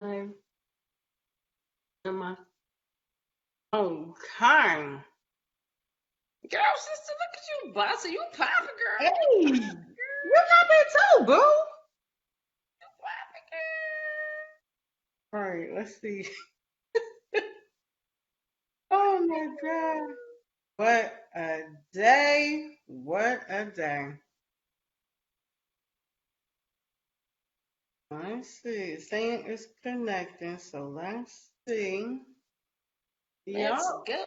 Am I okay? Girl, sister, look at you, bossy. You popping, girl. Hey, You popping, you girl. got that too, boo. You popping, girl. All right, let's see. Oh my God. What a day. What a day. Let's see. Saying it's connecting, so let's see. Yup, Let's go.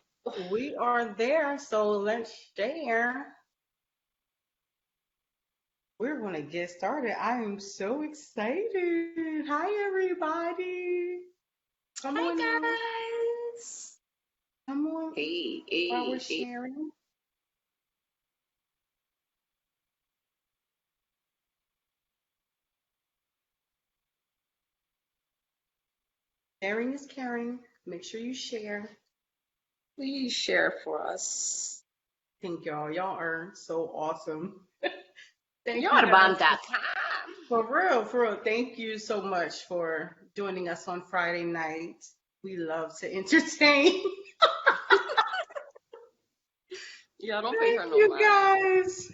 we are there, so let's share. We're going to get started. I am so excited. Hi, everybody. Come Hi, on now. guys. Come on Hey, while we're hey, hey. sharing. Sharing is caring. Make sure you share. Please share for us. Thank y'all. Y'all are so awesome. Thank You're you the guys. bomb.com. For real, for real. Thank you so much for joining us on Friday night. We love to entertain. Y'all don't pay Thank her no you mind. guys.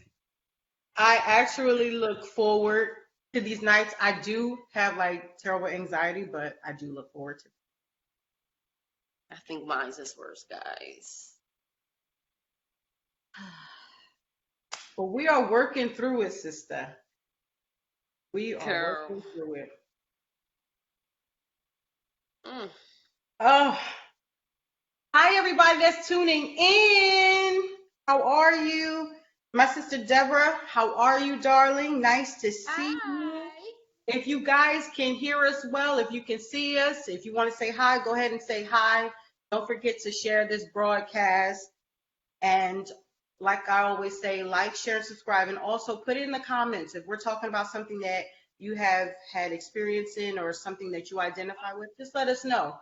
I actually look forward to these nights. I do have like terrible anxiety, but I do look forward to I think mine's is worse, guys. it. But we are working through it, sister. We are Girl. working through it. Mm. Oh, hi, everybody that's tuning in. How are you? My sister Deborah, how are you, darling? Nice to see you. Hi. If you guys can hear us well, if you can see us, if you want to say hi, go ahead and say hi. Don't forget to share this broadcast. And like I always say, like, share, and subscribe. And also put it in the comments if we're talking about something that you have had experience in or something that you identify with, just let us know.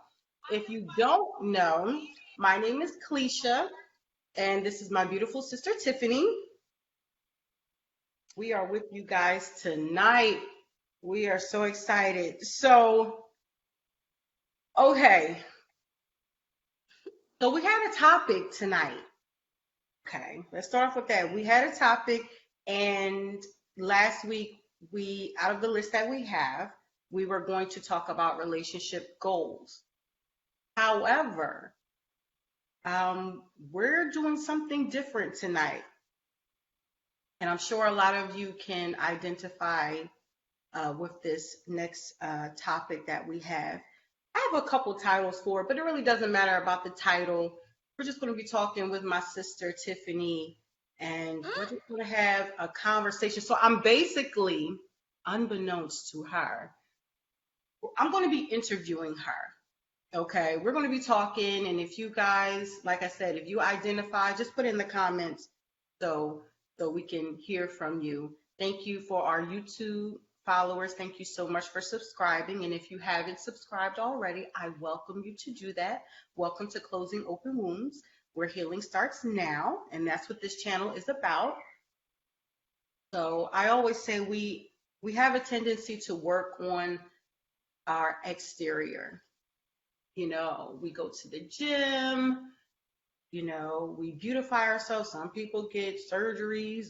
If you don't know, my name is Cleisha, and this is my beautiful sister Tiffany. We are with you guys tonight. We are so excited. So, okay. So we had a topic tonight. Okay, let's start off with that. We had a topic, and last week, out of the list that we have, we were going to talk about relationship goals. However, we're doing something different tonight, and I'm sure a lot of you can identify with this next topic that we have. I have a couple titles for it, but it really doesn't matter about the title. We're just going to be talking with my sister Tiffany, and we're Mm. just going to have a conversation. So I'm basically, unbeknownst to her, I'm going to be interviewing her. Okay, we're going to be talking, and if you guys, like I said, if you identify, just put in the comments so we can hear from you. Thank you for our YouTube followers. Thank you so much for subscribing, and if you haven't subscribed already, I welcome you to do that. Welcome to Closing Open Wounds, where healing starts now, and that's what this channel is about. So I always say we have a tendency to work on our exterior. We go to the gym, we beautify ourselves. Some people get surgeries,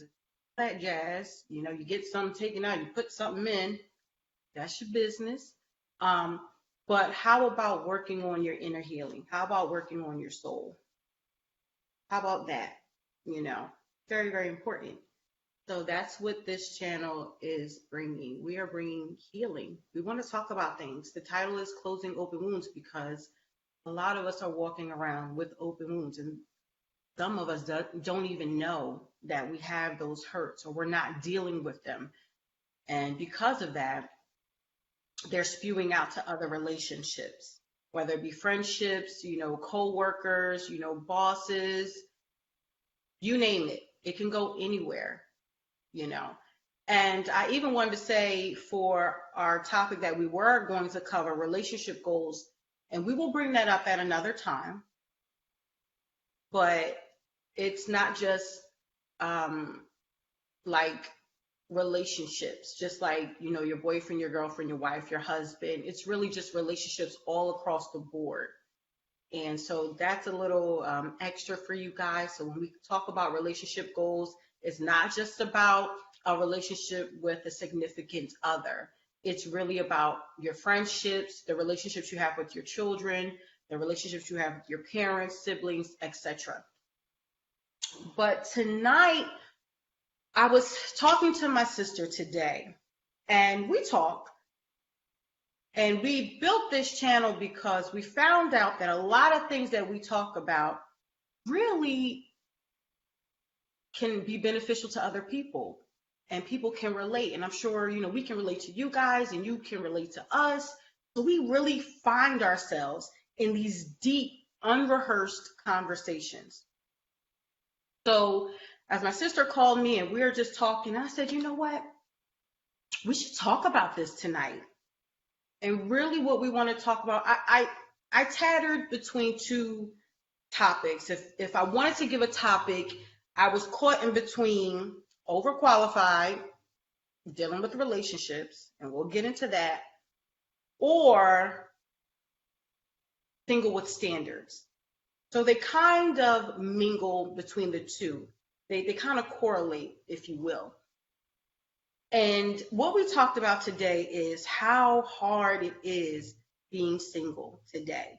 that jazz. You get something taken out, you put something in, that's your business. Um, but how about working on your inner healing? How about working on your soul? How about that? You know, very, very important. So that's what this channel is bringing. We are bringing healing. We want to talk about things. The title is Closing Open Wounds because a lot of us are walking around with open wounds, and some of us don't even know that we have those hurts or we're not dealing with them. And because of that, they're spewing out to other relationships, whether it be friendships, co-workers, bosses, you name it. It can go anywhere, you know. And I even wanted to say for our topic that we were going to cover, relationship goals, and we will bring that up at another time, but it's not just um, like relationships, just like, your boyfriend, your girlfriend, your wife, your husband. It's really just relationships all across the board. And so that's a little extra for you guys. So when we talk about relationship goals, it's not just about a relationship with a significant other. It's really about your friendships, the relationships you have with your children, the relationships you have with your parents, siblings, etc. But tonight, I was talking to my sister today, and we talked, and we built this channel because we found out that a lot of things that we talk about really can be beneficial to other people, and people can relate. And I'm sure, we can relate to you guys, and you can relate to us. So we really find ourselves in these deep, unrehearsed conversations. So as my sister called me and we were just talking, I said, you know what? We should talk about this tonight. And really what we want to talk about, I tattered between two topics. If I wanted to give a topic, I was caught in between overqualified, dealing with relationships, and we'll get into that, or single with standards. So they kind of mingle between the two. They kind of correlate, if you will. And what we talked about today is how hard it is being single today,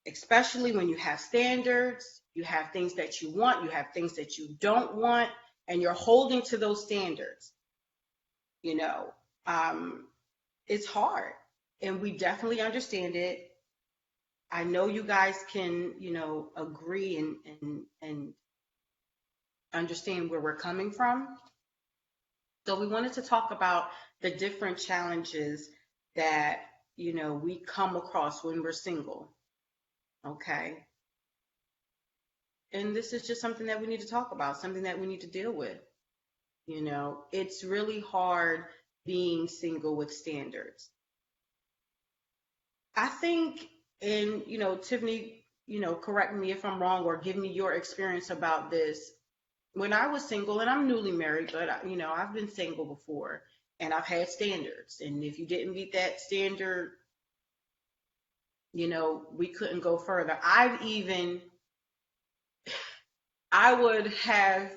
especially when you have standards, you have things that you want, you have things that you don't want, and you're holding to those standards. It's hard, and we definitely understand it. I know you guys can, agree and understand where we're coming from. So we wanted to talk about the different challenges that, we come across when we're single. Okay. And this is just something that we need to talk about, something that we need to deal with. It's really hard being single with standards. I think, and, Tiffany, correct me if I'm wrong or give me your experience about this. When I was single, and I'm newly married, but I've been single before, and I've had standards. And if you didn't meet that standard, we couldn't go further. I would have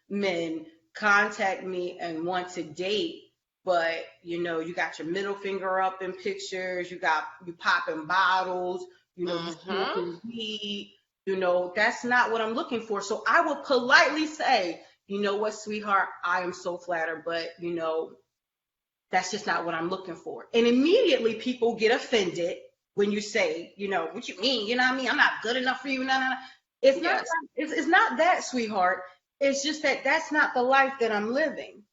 men contact me and want to date, but you got your middle finger up in pictures, you popping bottles, you smoking weed. That's not what I'm looking for. So I will politely say, you know what, sweetheart, I am so flattered, but that's just not what I'm looking for. And immediately people get offended when you say, what you mean? You know what I mean? I'm not good enough for you. No. It's not, it's not that, sweetheart. It's just that that's not the life that I'm living.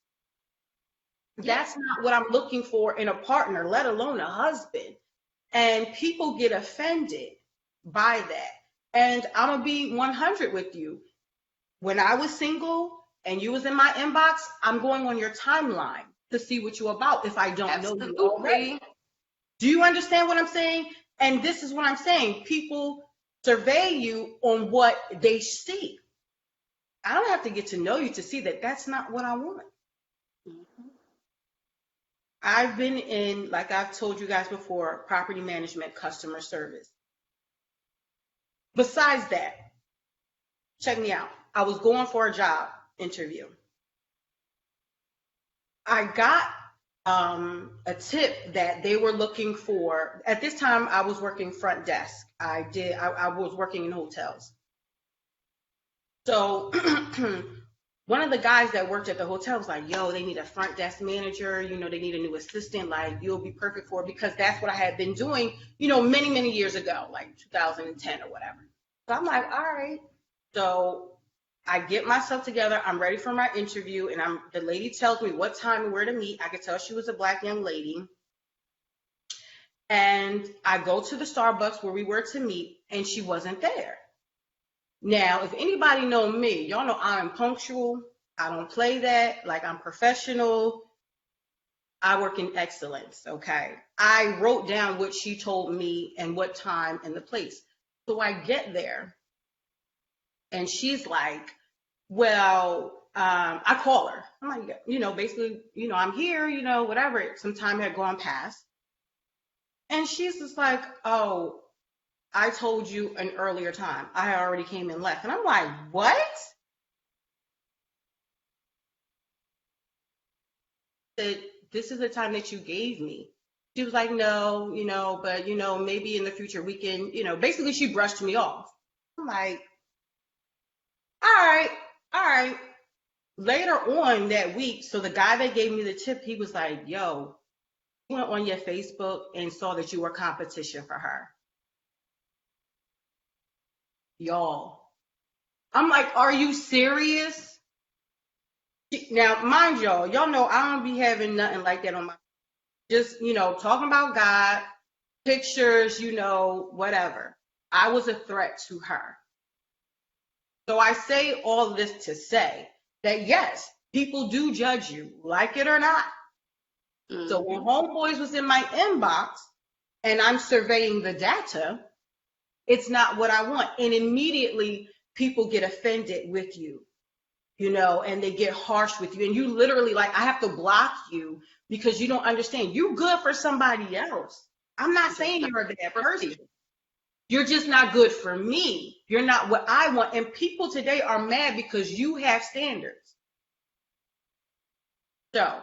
That's not what I'm looking for in a partner, let alone a husband. And people get offended by that. And I'm going to be 100 with you. When I was single and you was in my inbox, I'm going on your timeline to see what you're about if I don't know you already. Do you understand what I'm saying? And this is what I'm saying. People survey you on what they see. I don't have to get to know you to see that that's not what I want. I've been in, like I've told you guys before, property management, customer service. Besides that, check me out. I was going for a job interview. I got a tip that they were looking for. At this time, I was working front desk. I was working in hotels. So one of the guys that worked at the hotel was like, yo, they need a front desk manager. They need a new assistant. Like, you'll be perfect for it, because that's what I had been doing, many, many years ago, like 2010 or whatever. So I'm like, all right. So I get myself together. I'm ready for my interview, and the lady tells me what time and where to meet. I could tell she was a Black young lady. And I go to the Starbucks where we were to meet, and she wasn't there. Now, if anybody know me, y'all know I'm punctual. I don't play that. Like, I'm professional. I work in excellence, okay? I wrote down what she told me and what time and the place. So I get there, and she's like, well, I call her. I'm like, basically, I'm here, whatever. Some time had gone past. And she's just like, oh, I told you an earlier time. I already came and left. And I'm like, what? Said, this is the time that you gave me. She was like, no, but, maybe in the future we can, basically she brushed me off. I'm like, all right, all right. Later on that week, so the guy that gave me the tip, he was like, yo, I went on your Facebook and saw that you were competition for her. Y'all. I'm like, are you serious? Now, mind y'all know I don't be having nothing like that on my, just, talking about God, pictures, whatever. I was a threat to her. So I say all this to say that yes, people do judge you, like it or not. Mm-hmm. So when homeboys was in my inbox and I'm surveying the data, it's not what I want. And immediately people get offended with you, and they get harsh with you. And you literally, like, I have to block you because you don't understand. You're good for somebody else. I'm not saying you're a bad person. You're just not good for me. You're not what I want. And people today are mad because you have standards. So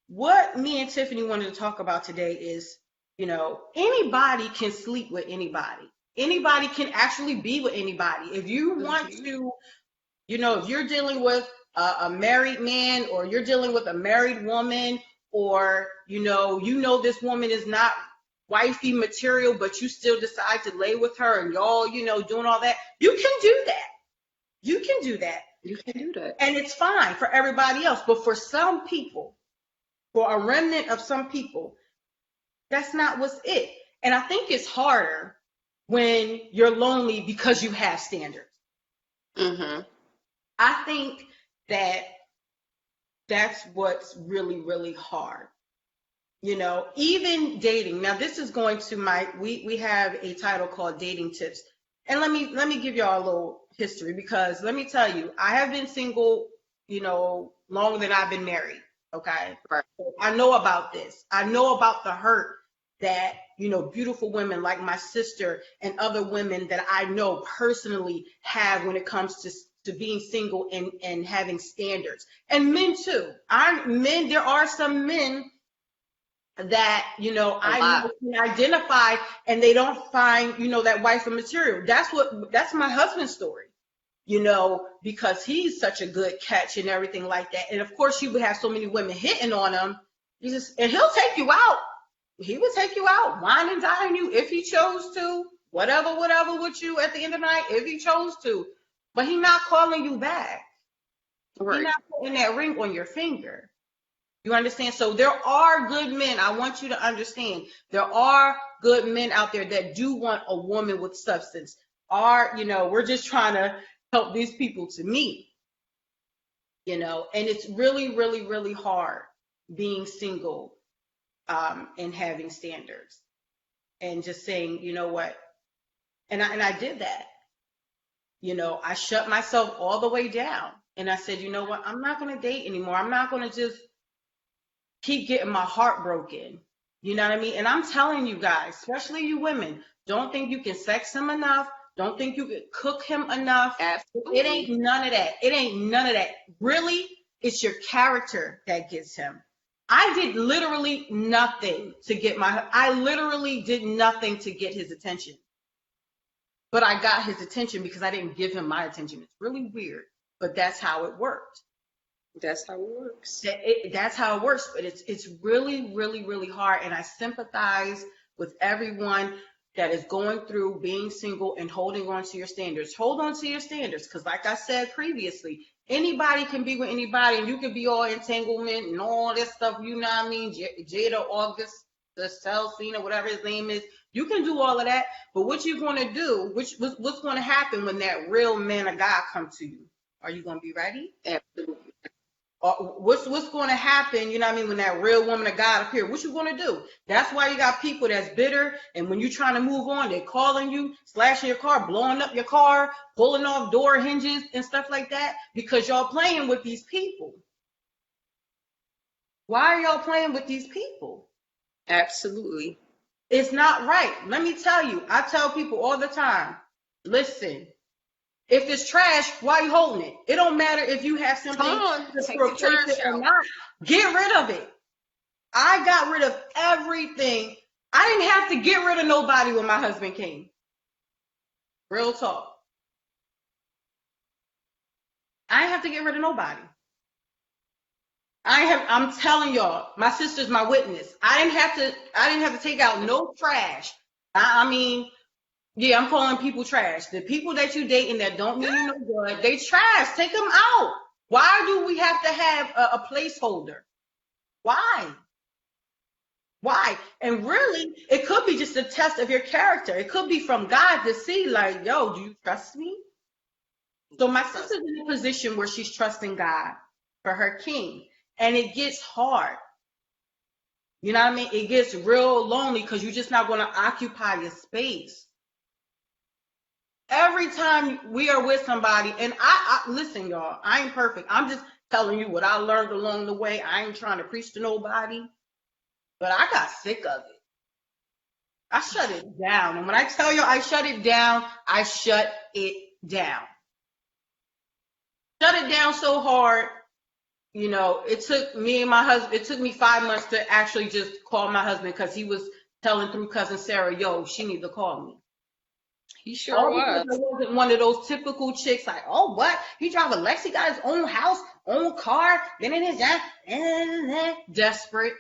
what me and Tiffany wanted to talk about today is, anybody can sleep with anybody. Anybody can actually be with anybody. If you want to, if you're dealing with a married man, or you're dealing with a married woman, or, this woman is not wifey material, but you still decide to lay with her and y'all, doing all that, you can do that. You can do that. You can do that. And it's fine for everybody else. But for some people, for a remnant of some people, that's not what's it. And I think it's harder when you're lonely because you have standards. Mm-hmm. I think that's what's really, really hard. Even dating. Now, this is going to we have a title called Dating Tips. And let me give y'all a little history, because let me tell you, I have been single, longer than I've been married. Okay. Right. So I know about this. I know about the hurt that, beautiful women like my sister and other women that I know personally have when it comes to being single and having standards. And men too. There are some men that, I can identify, and they don't find, that wife of material. That's my husband's story, because he's such a good catch and everything like that. And of course, you would have so many women hitting on him. And he'll take you out. He would take you out, wine and dine you if he chose to, whatever with you at the end of the night, if he chose to. But he's not calling you back. Right. He's not putting that ring on your finger. You understand? So there are good men. I want you to understand. There are good men out there that do want a woman with substance. We're just trying to help these people to meet. And it's really, really, really hard being single and having standards and just saying, you know what? And I did that. I shut myself all the way down, and I said, you know what? I'm not going to date anymore. I'm not going to just keep getting my heart broken. You know what I mean? And I'm telling you guys, especially you women, don't think you can sex him enough. Don't think you can cook him enough. Absolutely. It ain't none of that. It ain't none of that. Really, it's your character that gets him. I did literally nothing to get I literally did nothing to get his attention. But I got his attention because I didn't give him my attention. It's really weird, but that's how it worked. That's how it works. That's how it works, but it's really, really, really hard. And I sympathize with everyone that is going through being single and holding on to your standards. Hold on to your standards, because like I said previously, anybody can be with anybody, and you can be all entanglement and all this stuff, you know what I mean? Jada, August, the Celcina, whatever his name is. You can do all of that, but what you're going to do, what's going to happen when that real man of God comes to you? Are you going to be ready? Absolutely. What's going to happen, you know what I mean, when that real woman of God appears? What you going to do? That's why you got people that's bitter, and when you're trying to move on, they're calling you, slashing your car, blowing up your car, pulling off door hinges and stuff like that, because y'all playing with these people. Why are y'all playing with these people? Absolutely. It's not right. Let me tell you, I tell people all the time, listen, if it's trash, why are you holding it? It don't matter if you have something to replace it or not. Get rid of it. I got rid of everything. I didn't have to get rid of nobody when my husband came. Real talk. I didn't have to get rid of nobody. I'm telling y'all, my sister's my witness. I didn't have to take out no trash. I mean, yeah, I'm calling people trash. The people that you dating that don't mean you no good, they trash. Take them out. Why do we have to have a placeholder? Why? Why? And really, it could be just a test of your character. It could be from God to see, like, yo, do you trust me? So my sister's in a position where she's trusting God for her king. And it gets hard. You know what I mean? It gets real lonely because you're just not going to occupy your space. Every time we are with somebody, and I listen, y'all, I ain't perfect. I'm just telling you what I learned along the way. I ain't trying to preach to nobody, but I got sick of it. I shut it down. And when I tell you I shut it down, I shut it down. Shut it down so hard. You know, it took me and my husband, it took me 5 months to actually just call my husband because he was telling through cousin Sarah, yo, she need to call me. He sure was. I wasn't one of those typical chicks like, oh, what? He drive a Lexus, got his own house, own car, then it is that. Desperate.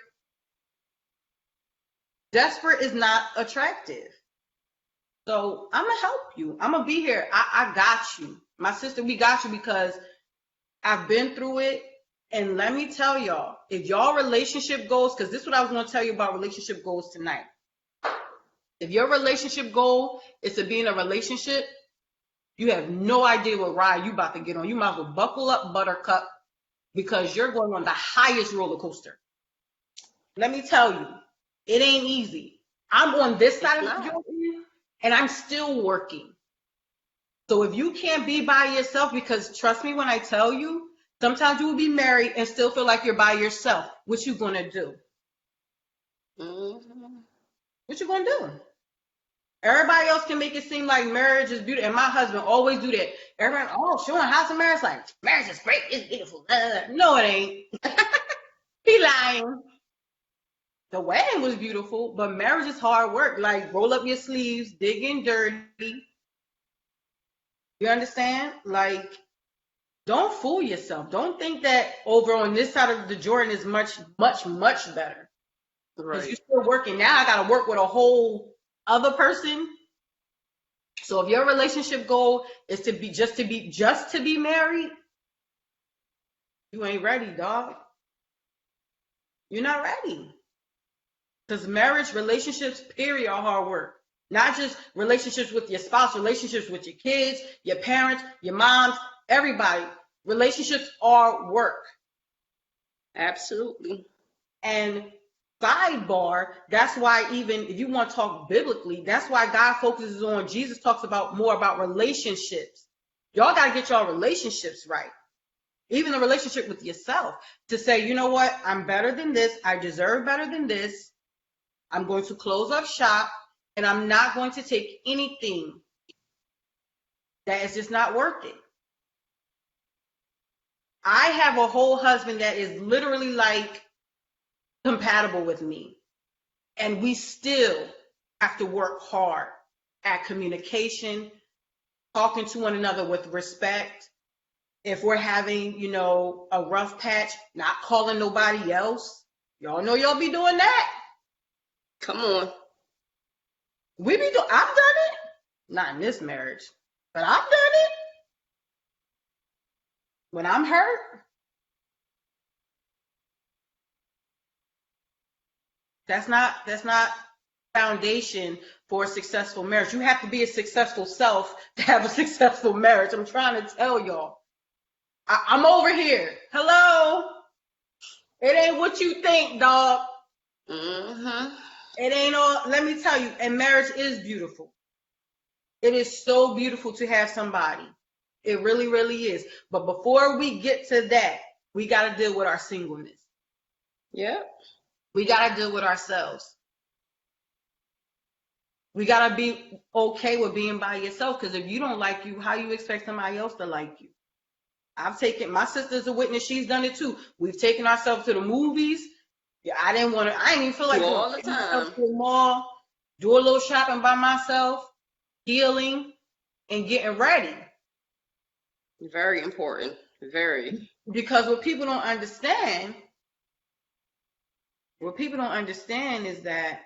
Desperate is not attractive. So I'm going to help you. I'm going to be here. I got you. My sister, we got you because I've been through it. And let me tell y'all, if y'all relationship goals, because this is what I was going to tell you about relationship goals tonight. If your relationship goal is to be in a relationship, you have no idea what ride you about to get on. You might as well buckle up, buttercup, because you're going on the highest roller coaster. Let me tell you, it ain't easy. I'm on this side of the journey, and I'm still working. So if you can't be by yourself, because trust me when I tell you, sometimes you will be married and still feel like you're by yourself. What you gonna do? Mm-hmm. What you gonna do? Everybody else can make it seem like marriage is beautiful, and my husband always do that. Everybody, oh, showing House of Marriage, like marriage is great, it's beautiful. No, it ain't. He lying. The wedding was beautiful, but marriage is hard work. Like roll up your sleeves, dig in dirty. You understand? Like, don't fool yourself. Don't think that over on this side of the Jordan is much, much, much better. Because you're still working. Now I got to work with a whole other person. So if your relationship goal is to be married, you ain't ready, dog. You're not ready. Because marriage, relationships, period, are hard work. Not just relationships with your spouse, relationships with your kids, your parents, your moms, everybody. Relationships are work. Absolutely. And sidebar, that's why even if you want to talk biblically, that's why God focuses on, Jesus talks about more about relationships. Y'all got to get y'all relationships right. Even the relationship with yourself. To say, you know what, I'm better than this. I deserve better than this. I'm going to close up shop. And I'm not going to take anything that is just not worth it. I have a whole husband that is literally like compatible with me. And we still have to work hard at communication, talking to one another with respect. If we're having, you know, a rough patch, not calling nobody else. Y'all know y'all be doing that. Come on. I've done it. Not in this marriage, but I've done it. When I'm hurt. That's not foundation for a successful marriage. You have to be a successful self to have a successful marriage. I'm trying to tell y'all. I'm over here. Hello. It ain't what you think, dog. Mm-hmm. It ain't all. Let me tell you, and marriage is beautiful. It is so beautiful to have somebody. It really, really is. But before we get to that, we got to deal with our singleness. Yep. We got to deal with ourselves. We got to be okay with being by yourself, because if you don't like you, how you expect somebody else to like you? I've taken, my sister's a witness, she's done it too. We've taken ourselves to the movies. Yeah, I didn't even feel like All the taking myself time. to the mall, do a little shopping by myself, healing, and getting ready. Very important. Very. Because what people don't understand is that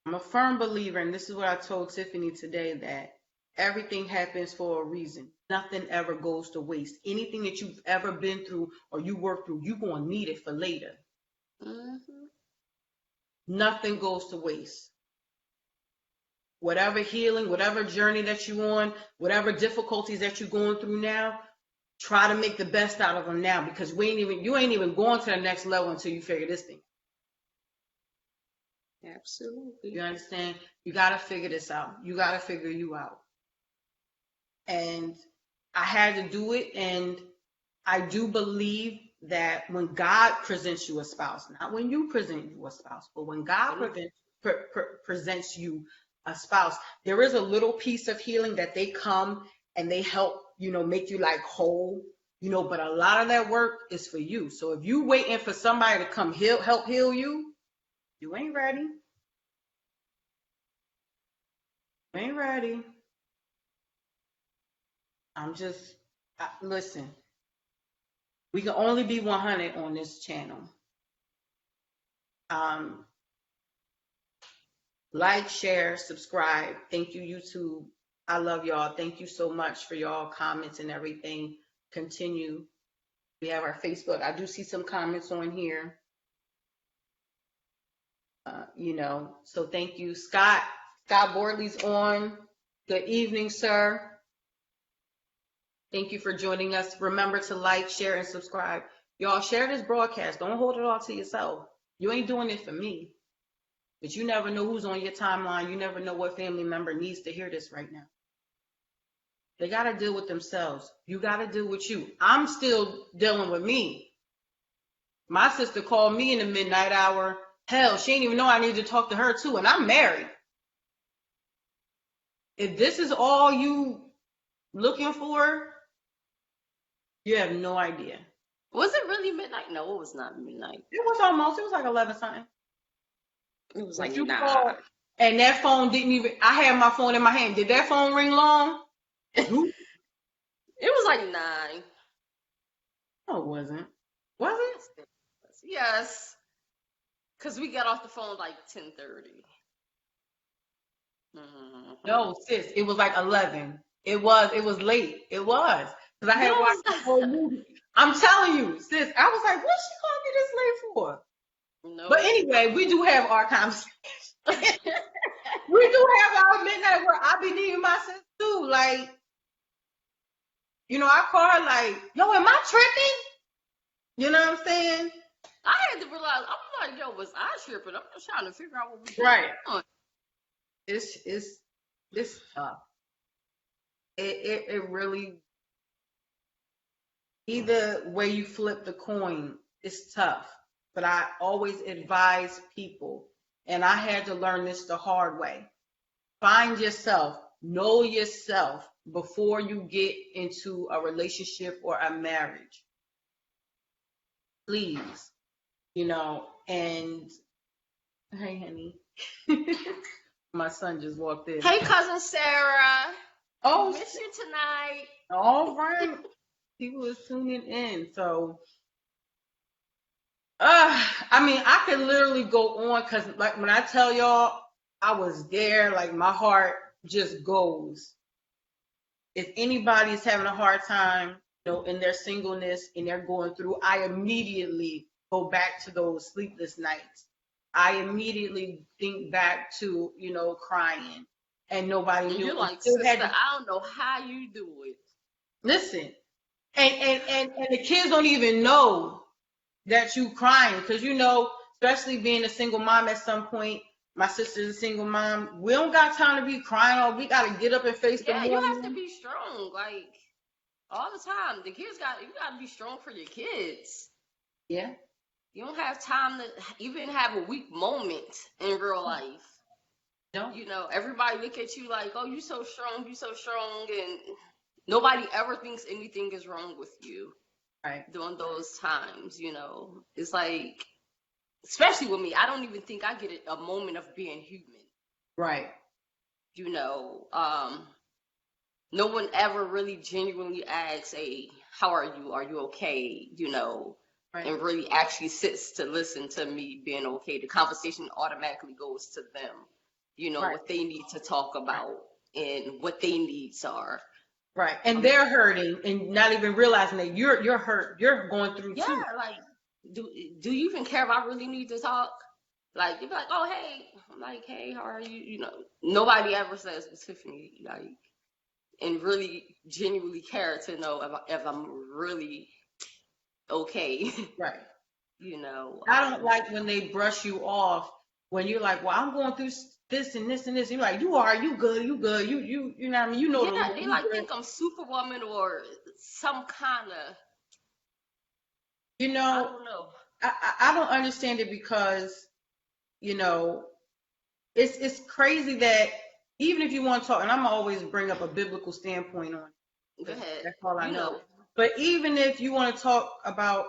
I'm a firm believer, and this is what I told Tiffany today, that everything happens for a reason. Nothing ever goes to waste. Anything that you've ever been through or you work through, you're going to need it for later. Mm-hmm. Nothing goes to waste. Whatever healing, whatever journey that you're on, whatever difficulties that you're going through now, try to make the best out of them now, because you ain't even going to the next level until you figure this thing. Absolutely. You understand? You got to figure this out. You got to figure you out. And I had to do it. And I do believe that when God presents you a spouse, not when you present you a spouse, but when God presents you a spouse, there is a little piece of healing that they come and they help, make you like whole, but a lot of that work is for you. So if you waiting for somebody to come help heal you, you ain't ready. You ain't ready. Listen, we can only be 100 on this channel. Like, share, subscribe. Thank you, YouTube. I love y'all. Thank you so much for y'all comments and everything. Continue. We have our Facebook. I do see some comments on here. So thank you. Scott Bordley's on. Good evening, sir. Thank you for joining us. Remember to like, share, and subscribe. Y'all share this broadcast. Don't hold it all to yourself. You ain't doing it for me. But you never know who's on your timeline. You never know what family member needs to hear this right now. They got to deal with themselves. You got to deal with you. I'm still dealing with me. My sister called me in the midnight hour. Hell, she didn't even know I needed to talk to her too. And I'm married. If this is all you looking for, you have no idea. Was it really midnight? No, it was not midnight. It was like 11 something. It was like 9. And that phone didn't even, I had my phone in my hand. Did that phone ring long? It was like 9. No, it wasn't. Was it? Yes. Because we got off the phone like 10:30. Mm-hmm. No, sis, it was like 11. It was late. It was. Because I had watched the whole movie. I'm telling you, sis, I was like, what's she calling me this late for? No. But anyway, we do have our conversation. We do have our midnight where I be needing my sis too. Like, I call her like, yo, am I tripping? You know what I'm saying? I had to realize, I'm like, yo, was I tripping? I'm just trying to figure out what we're doing. It's tough. It really, either way you flip the coin, it's tough. But I always advise people, and I had to learn this the hard way. Find yourself, know yourself before you get into a relationship or a marriage. Please, and hey, honey. My son just walked in. Hey, cousin Sarah. Oh, miss you tonight. All right. He was tuning in. So, I could literally go on, because like when I tell y'all I was there, like my heart just goes. If anybody's having a hard time, in their singleness and they're going through, I immediately go back to those sleepless nights. I immediately think back to, crying and nobody knew. You're like, sister, I don't know how you do it. Listen, And the kids don't even know that you crying, because especially being a single mom at some point. My sister's a single mom. We don't got time to be crying, or we got to get up and face the Yeah, you have to morning. be strong, like all the time. You got to be strong for your kids. Yeah. You don't have time to even have a weak moment in real life. No. Everybody look at you like, oh, you so strong, and nobody ever thinks anything is wrong with you. Right. During those times, it's like, especially with me, I don't even think I get a moment of being human. Right. No one ever really genuinely asks, hey, how are you? Are you okay? Right. And really actually sits to listen to me being okay. The conversation automatically goes to them, Right. what they need to talk about and what their needs are. Right. And they're hurting and not even realizing that you're hurt. You're going through too. Yeah, like, do you even care if I really need to talk? Like, you'd be like, oh, hey. I'm like, hey, how are you? Nobody ever says, Tiffany, like, and really genuinely care to know if I'm really okay. Right. I don't like when they brush you off when you're like, well, I'm going through this and this and this. You're like, you good, you good, you know what I mean? Yeah, they like think I'm Superwoman or some kind of. I don't know. I don't understand it, because it's crazy that even if you want to talk, and I'm always bring up a biblical standpoint on it. Go ahead. That's all I know. But even if you want to talk about,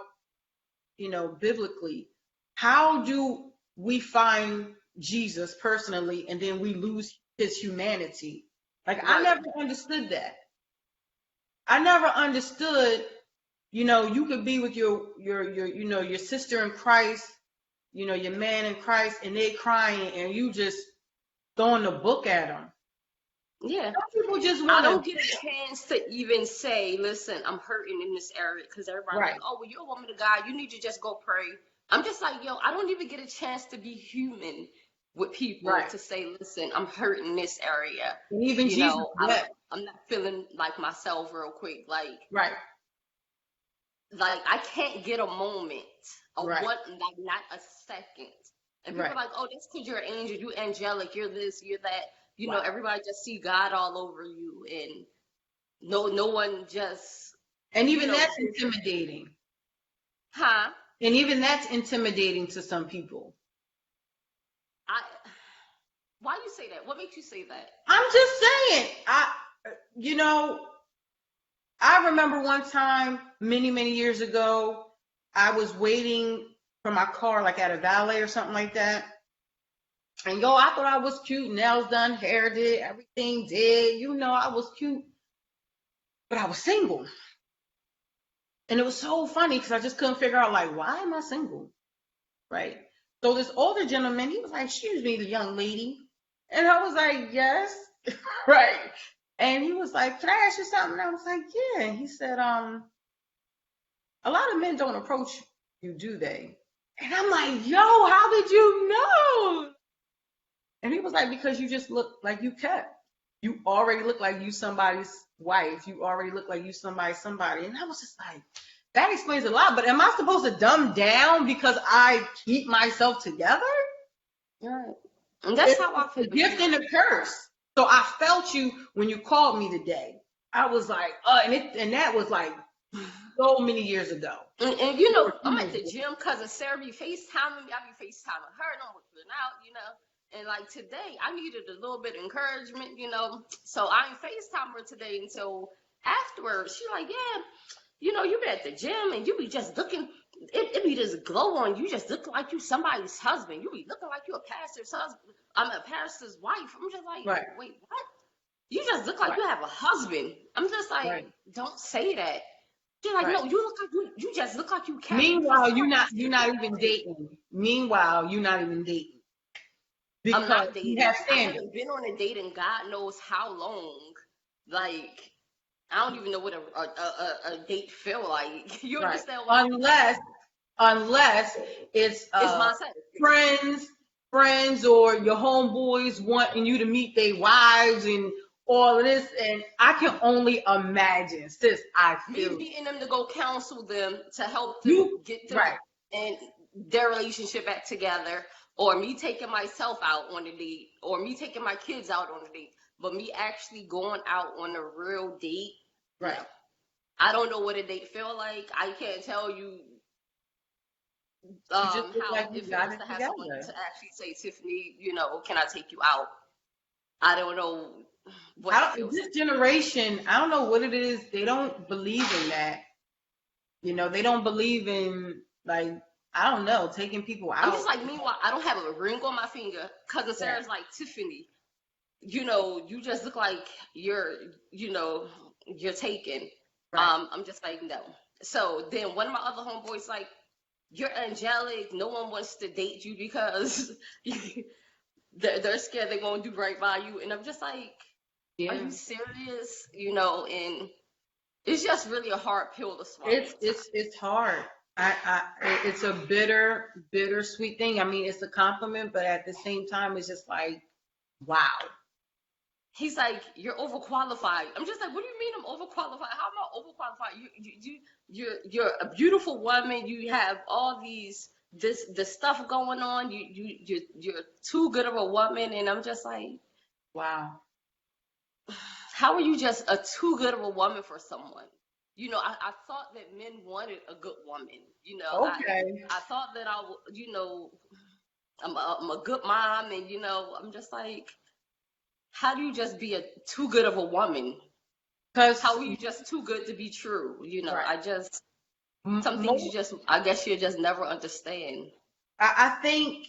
biblically, how do we find Jesus personally and then we lose his humanity? Like, right. I never understood that. I never understood, you could be with your sister in Christ, your man in Christ, and they crying and you just throwing the book at them. Yeah. Some people just I don't get a chance to even say, listen, I'm hurting in this area, because everybody's like, oh, well, you're a woman of God. You need to just go pray. I'm just like, yo, I don't even get a chance to be human with people to say, listen, I'm hurting in this area. And even Jesus, I'm not feeling like myself real quick. Like, right. Like, I can't get a moment, not a second. And people are like, oh, that's because you're an angel, you angelic, you're this, you're that. Everybody just see God all over you, and no one just. And even that's intimidating. Huh? And even that's intimidating to some people. Why you say that? What makes you say that? I'm just saying. I remember one time many, many years ago, I was waiting for my car, like at a valet or something like that. And I thought I was cute, nails done, hair did, everything did. I was cute. But I was single. And it was so funny because I just couldn't figure out, like, why am I single? Right? So this older gentleman, he was like, excuse me, the young lady. And I was like, yes. Right. And he was like, can I ask you something? And I was like, yeah. And he said, a lot of men don't approach you, do they? And I'm like, yo, how did you know? And he was like, because you just look like you kept. You already look like you somebody's wife. You already look like you somebody. And I was just like, that explains a lot. But am I supposed to dumb down because I keep myself together? Right. And that's how I feel. A gift and a curse. So I felt you when you called me today. I was like, and that was like so many years ago. And I'm at the gym, cousin Sarah be FaceTiming me. I be FaceTiming her, and I'm working out, And like today, I needed a little bit of encouragement, So I ain't FaceTime her today until afterwards. She like, yeah, you been at the gym and you be just looking, it be this glow on you. Just look like you somebody's husband. You be looking like you a pastor's husband. I'm a pastor's wife. I'm just like, wait, what? You just look like you have a husband. I'm just like, don't say that. She's like, no, you look like you just look like you can't. Meanwhile, you're not even dating. Because I'm not dating. You have I haven't been on a date in God knows how long. Like, I don't even know what a date feel like. You understand what unless it's friends or your homeboys wanting you to meet their wives all of this, and I can only imagine, sis. I Me feel beating them to go counsel them to help them you get them right. and their relationship back together, or me taking myself out on a date, or me taking my kids out on a date, but me actually going out on a real date. Right. No. I don't know what a date feel like. I can't tell you You just look how like you it got feels it to have someone together. to actually say, Tiffany, can I take you out? I don't know what I it don't, feels this like. generation, I don't know what it is. They don't believe in that. They don't believe in, like, I don't know, taking people I'm just out. like, meanwhile, I don't have a ring on my finger. Cousin Right. Sarah's like, Tiffany, you just look like you're taken. Right. I'm just like, no. So then one of my other homeboys like, you're angelic. No one wants to date you because they're scared they won't do right by you. And I'm just like, are Yeah. you serious? And it's just really a hard pill to swallow It's at times. it's it's hard. It's a bittersweet thing. I mean, it's a compliment, but at the same time, it's just like, wow. He's like, you're overqualified. I'm just like, what do you mean I'm overqualified? How am I overqualified? You're a beautiful woman. You have all this stuff going on. You're too good of a woman. And I'm just like, Wow. how are you just a too good of a woman for someone? I thought that men wanted a good woman. Okay. I thought that I'm a good mom, and I'm just like, how do you just be a too good of a woman? Because How are you just too good to be true? right. Some things I guess you just never understand. I think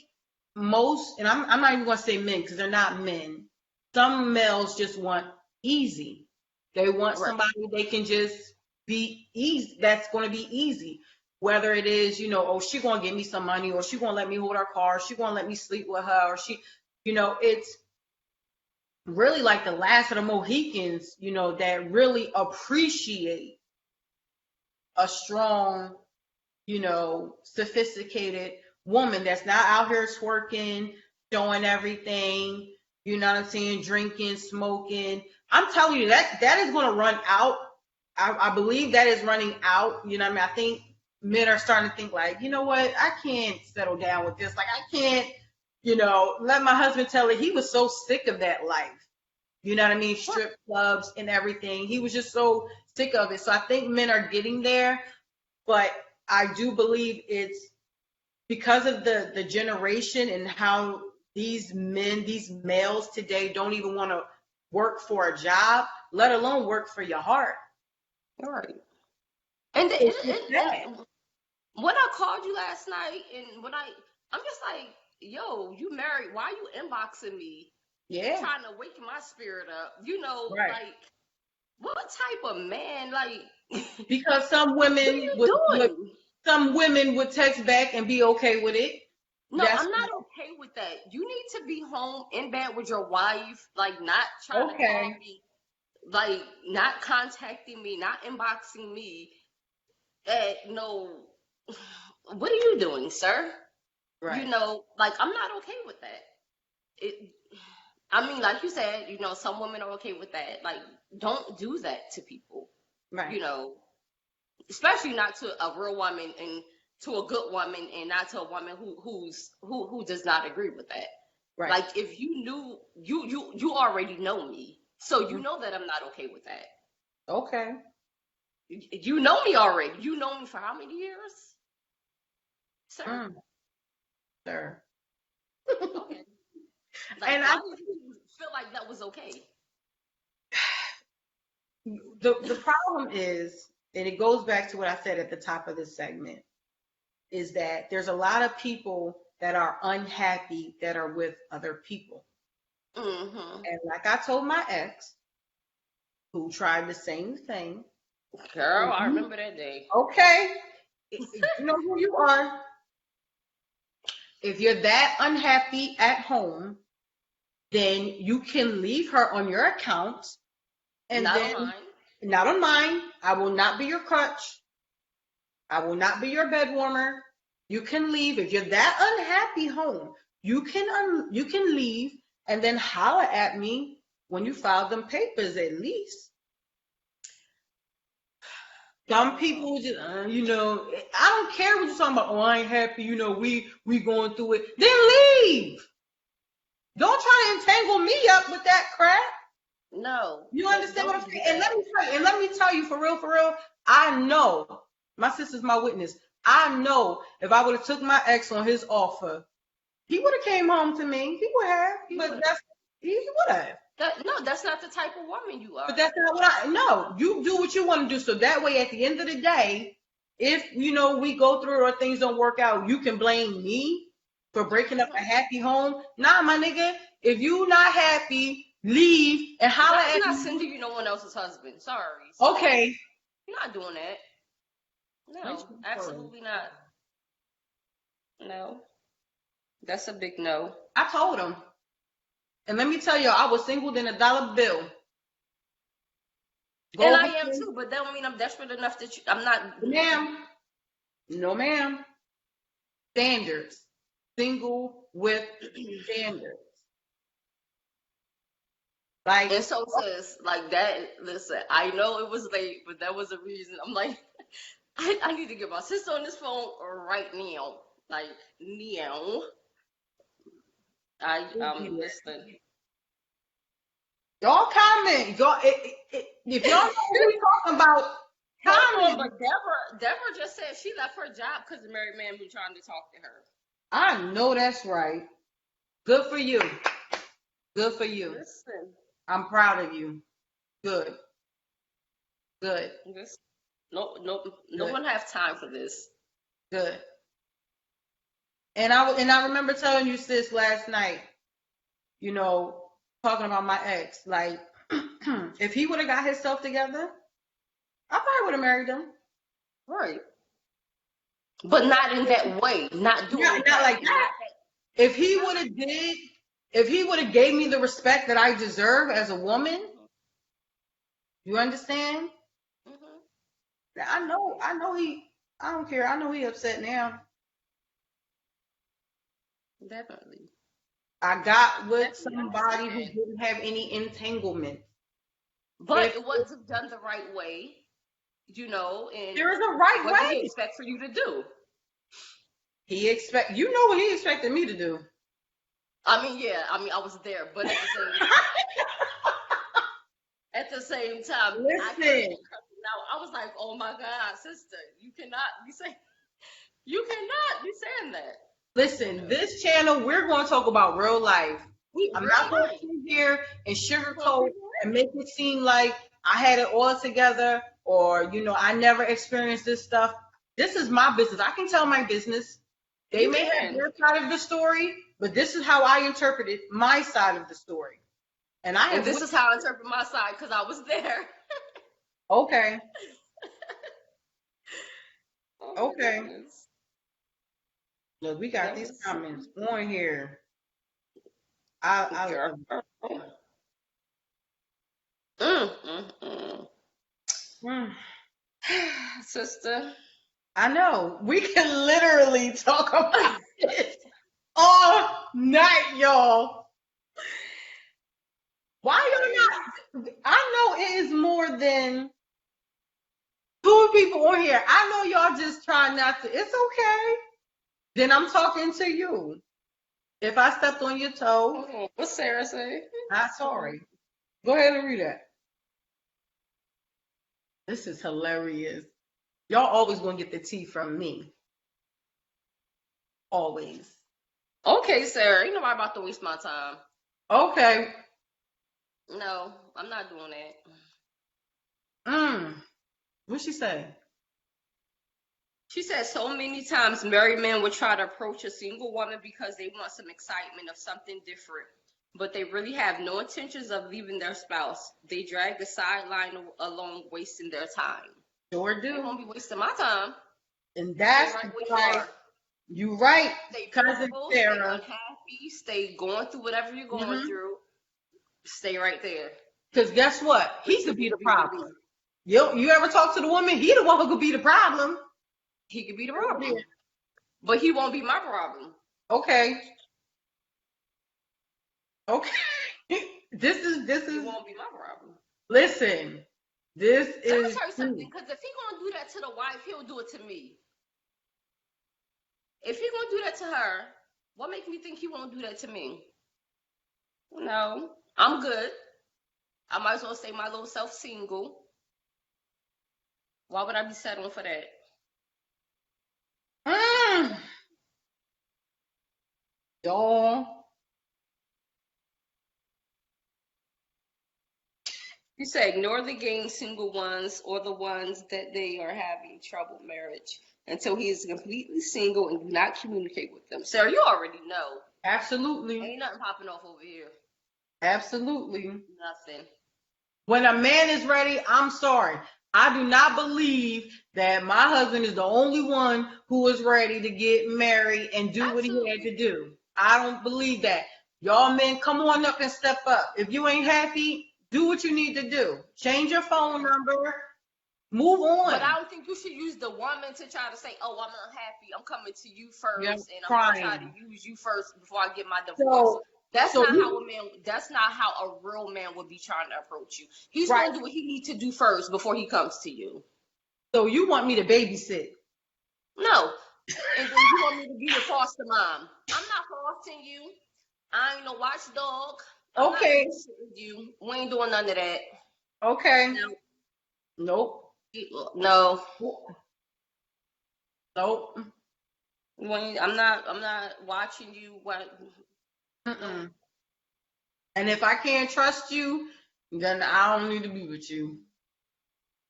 most, and I'm not even going to say men because they're not men. Some males just want easy. They want Right. somebody they can just be easy. That's going to be easy. Whether it is, oh, she going to give me some money, or she going to let me hold her car, or she going to let me sleep with her, or it's really like the last of the Mohicans, that really appreciate a strong, sophisticated woman that's not out here twerking, showing everything, you know what I'm saying, drinking, smoking. I'm telling you that is going to run out. I believe that is running out. You know what I mean? I think men are starting to think like, you know what? I can't settle down with this. Like, I can't, let my husband tell it. He was so sick of that life. You know what I mean? Strip clubs and everything. He was just so sick of it. So I think men are getting there, but I do believe it's because of the generation and how these males today don't even want to work for a job, let alone work for your heart. Right. And It's just that. and when I called you last night, and I'm just like, yo, you married? Why are you inboxing me? Yeah. Trying to wake my spirit up? Right. Like, what type of man? Like, Because some what are women you would doing? some women would text back and be okay with it. No, That's I'm not okay with that. You need to be home in bed with your wife, like not trying to call okay. me, like not contacting me, not inboxing me. No, what are you doing, sir? Right. Like I'm not okay with that. It, I mean, like you said, some women are okay with that. Like, don't do that to people. Right. You know, especially not to a real woman and to a good woman, and not to a woman who does not agree with that. Right. Like if you knew, you already know me, so you know that I'm not okay with that. Okay. You know me already. You know me for how many years, sir? Sir. Okay. Like, And why did you feel like that was okay? the problem is, and it goes back to what I said at the top of this segment, is that there's a lot of people that are unhappy that are with other people. Mm-hmm. And like I told my ex, who tried the same thing. Girl, I remember that day. Okay. You know who you are. If you're that unhappy at home, then you can leave her on your account. And Not then, on mine. not on mine. I will not be your crutch. I will not be your bed warmer. You can leave. If you're that unhappy home, you can leave and then holler at me when you file them papers, at least. Some people just, you know, I don't care what you're talking about. Oh, I ain't happy. You know, we going through it. Then leave. Don't try to entangle me up with that crap. No. You understand what I'm saying? And let me tell you, for real, I know, my sister's my witness. I know if I would have took my ex on his offer, he would have came home to me. He would have, he would have. That's not the type of woman you are. But that's not what no, you do what you want to do. So that way, at the end of the day, if, you know, we go through it or things don't work out, you can blame me for breaking up a happy home. Nah, my nigga, if you not happy, leave and holler at me. I'm not sending you no one else's husband. Sorry. Okay. I'm not doing that. No, absolutely not. No. That's a big no. I told him. And let me tell you, I was single than a dollar bill. And I am too, but that don't mean I'm desperate enough that I'm not. Ma'am. No, ma'am. Standards. Single with standards. Like, and so sis, like that, listen, I know it was late, but that was a reason. I'm like, I need to get my sister on this phone right now. Like, now. Listen. Y'all comment. Y'all, if y'all know who we talking about, comment. But Deborah just said she left her job because the married man been trying to talk to her. I know that's right. Good for you. Good for you. Listen. I'm proud of you. Good. No one have time for this. Good. And I remember telling you, sis, last night, you know, talking about my ex, like, if he would have got himself together, I probably would have married him. Right. But not in that way. Not doing not like that. If he would have gave me the respect that I deserve as a woman, you understand? Mm-hmm. I know I don't care. I know he upset now. Definitely. I got with somebody who didn't have any entanglement. But it wasn't done the right way, you know, and there is a right way. What did he expect for you to do? You know what he expected me to do. I mean, I was there, but at the same time, listen. I was like, oh my God, sister, you cannot be saying that. Listen, this channel, we're going to talk about real life. I'm not going to sit here and sugarcoat and make it seem like I had it all together or, you know, I never experienced this stuff. This is my business. I can tell my business. They may have their side of the story, but this is how I interpreted my side of the story. And this is how I interpret my side because I was there. Okay. Okay. Look, we got these comments on here. Sister. I know. We can literally talk about this all night, y'all. Why y'all not? I know it is more than 2 people on here. I know y'all just try not to. It's okay. Then I'm talking to you. If I stepped on your toe. What's Sarah say? I'm sorry. Go ahead and read that. This is hilarious. Y'all always gonna get the tea from me. Always. Okay, Sarah. Ain't nobody about to waste my time. Okay. No, I'm not doing that. What'd she say? She said so many times married men would try to approach a single woman because they want some excitement of something different, but they really have no intentions of leaving their spouse. They drag the sideline along, wasting their time. Sure do. They won't be wasting my time. And that's why you right, stay cousin Sarah. Stay unhappy, stay going through whatever you're going through. Stay right there. Because guess what? He could be the problem. You ever talk to the woman? He the one who could be the problem. He could be the problem. But he won't be my problem. Okay. this It is won't be my problem. listen. This Let me is tell you something, because if he gonna do that to the wife, he'll do it to me. If he gonna do that to her, what makes me think he won't do that to me? No, I'm good. I might as well stay my little self single. Why would I be settling for that? mm, y'all. You say ignore the game single ones or the ones that they are having trouble marriage until he is completely single and do not communicate with them. Sarah, you already know. Absolutely. Ain't nothing popping off over here. Absolutely. Nothing. When a man is ready, I'm sorry. I do not believe that my husband is the only one who is ready to get married and do what he had to do. I don't believe that. Y'all men, come on up and step up. If you ain't happy, do what you need to do. Change your phone number. Move on. But I don't think you should use the woman to try to say, "Oh, I'm unhappy. I'm coming to you first, You're and I'm crying. gonna try to use you first before I get my divorce." That's not how a man. That's not how a real man would be trying to approach you. He's gonna do what he needs to do first before he comes to you. So you want me to babysit? No. And then you want me to be your foster mom? I'm not fostering you. I ain't no watchdog. I'm Okay. not babysitting you. We ain't doing none of that. Okay. No. Nope. No. Nope. I'm not watching you. No. And if I can't trust you, then I don't need to be with you.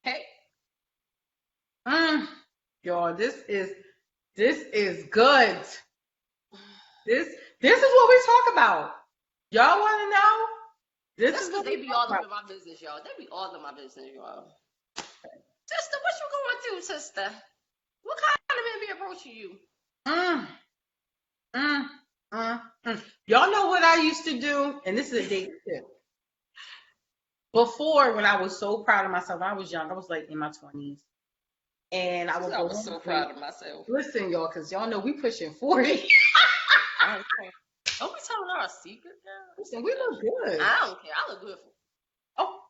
Hey. Y'all, this is good. This is what we talk about. Y'all want to know? That's because they be all up in my business, y'all. They be all in my business, y'all. Sister, what you going through, sister? What kind of man be approaching you? Y'all know what I used to do? And this is a date tip. Before, when I was so proud of myself, when I was young, I was like in my 20s. And I was so proud of myself. Listen, y'all, because y'all know we pushing 40. Don't be telling our secret, girl. Listen, we look good. I don't care. I look good. Oh,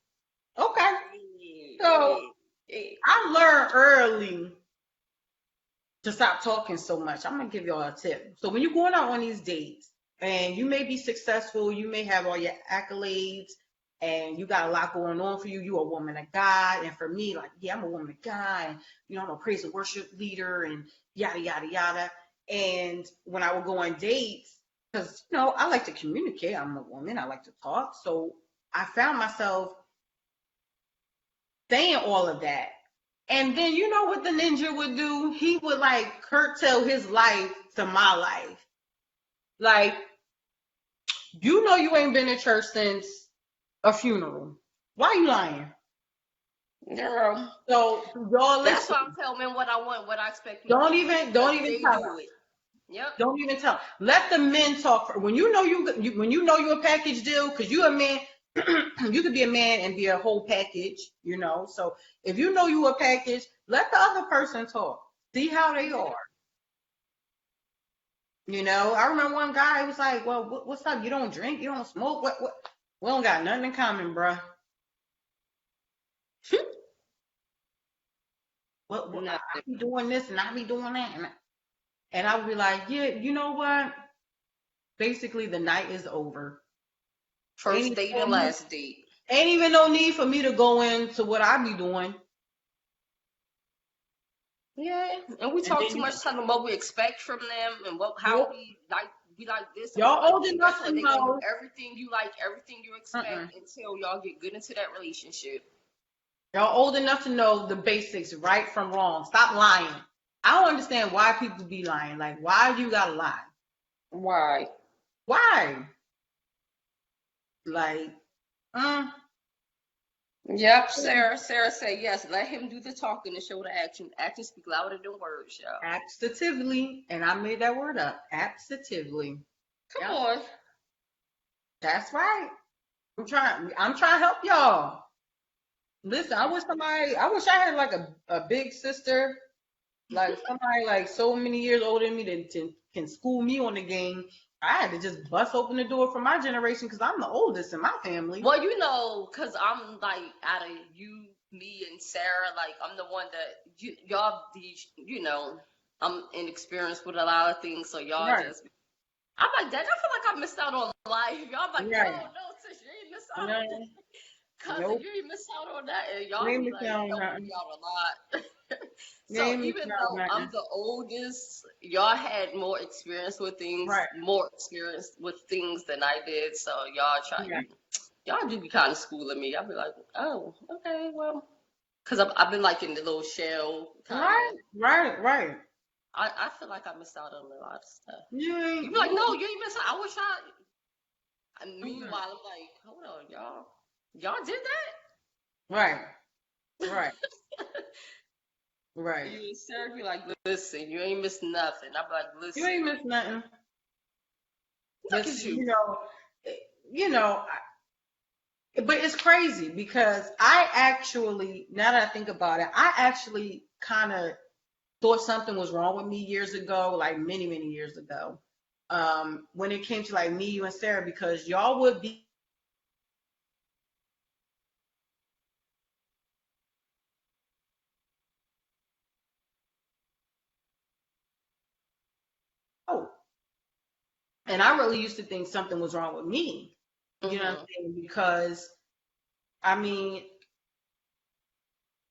okay. So I learned early to stop talking so much. I'm gonna give y'all a tip. So when you're going out on these dates and you may be successful, you may have all your accolades and you got a lot going on for you. You a woman of God. And for me, like, yeah, I'm a woman of God. And, you know, I'm a praise and worship leader and yada, yada, yada. And when I would go on dates, because, you know, I like to communicate. I'm a woman. I like to talk. So I found myself saying all of that. And then you know what the ninja would do? He would like curtail his life to my life. Like, you know you ain't been to church since a funeral. Why you lying? Girl. So y'all listen. That's why I'm telling men what I want, what I expect. Don't even tell it. Yep. Don't even tell. Let the men talk. When you know you're a package deal, because you're a man, you could be a man and be a whole package, you know. So if you know you a package, let the other person talk. See how they are. You know, I remember one guy was like, "Well, what's up? You don't drink, you don't smoke. What? We don't got nothing in common, bruh." What? I be doing this and I be doing that, and I would be like, "Yeah, you know what? Basically, the night is over. First date and last date. Ain't even no need for me to go into what I be doing." Yeah, and we talk too much time about what we expect from them and how we like this. Y'all old enough to know everything you like, everything you expect until y'all get good into that relationship. Y'all old enough to know the basics, right from wrong. Stop lying. I don't understand why people be lying. Like, why do you gotta lie? Why? Like, Yep, Sarah said yes. Let him do the talking and show the action. Actions speak louder than words, y'all. Abstatively, and I made that word up. Abstatively. Come on. That's right. I'm trying to help y'all. Listen, I wish I had like a big sister, like somebody like so many years older than me that can school me on the game. I had to just bust open the door for my generation because I'm the oldest in my family. Well, you know, cause I'm like out of you, me, and Sarah. Like I'm the one that y'all be, you know, I'm inexperienced with a lot of things, so y'all Right, just. I'm like that. I feel like I missed out on life. Y'all like, no, right. no, sis, you ain't missed out on No, that. Cousin, nope. you ain't missed out on that. And You y'all ain't be missing like out on helping me nothing. out a lot. You So ain't even missing out on though I'm nothing. the oldest, y'all had more experience with things, Right, more experience with things than I did. So y'all try right, y'all do be kind of schooling me. I'll be like, oh, okay, well, because I've been like in the little shell kind right, of. right, right. I feel like I missed out on a lot of stuff. You You ain't, be like, you no, you ain't missed out. I wish I. And ain't. meanwhile, I'm like, hold on, y'all did Right, right, that? right. You Sarah be like, listen, you ain't missed nothing. I'm like, You listen, ain't missed nothing. look But at you you. know, you know, but it's crazy because I actually, now that I think about it, I actually kind of thought something was wrong with me years ago, like many, many years ago. When it came to like me, you and Sarah, because y'all would be, oh, and I really used to think something was wrong with me. You know what I'm Hmm. saying? Because I mean,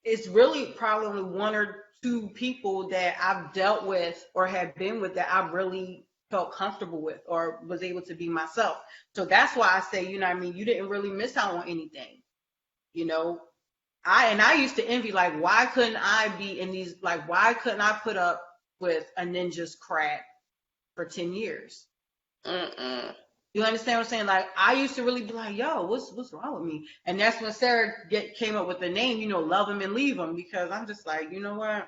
it's really probably only one or two people that I've dealt with or have been with that I really felt comfortable with or was able to be myself. So that's why I say, you know what I mean, you didn't really miss out on anything. You know, I used to envy like why couldn't I be in these like why couldn't I put up with a ninja's crap for 10 years? Mm-mm. You understand what I'm saying? Like I used to really be like, yo, what's wrong with me? And that's when Sarah came up with the name, you know, love him and leave him, because I'm just like, you know what?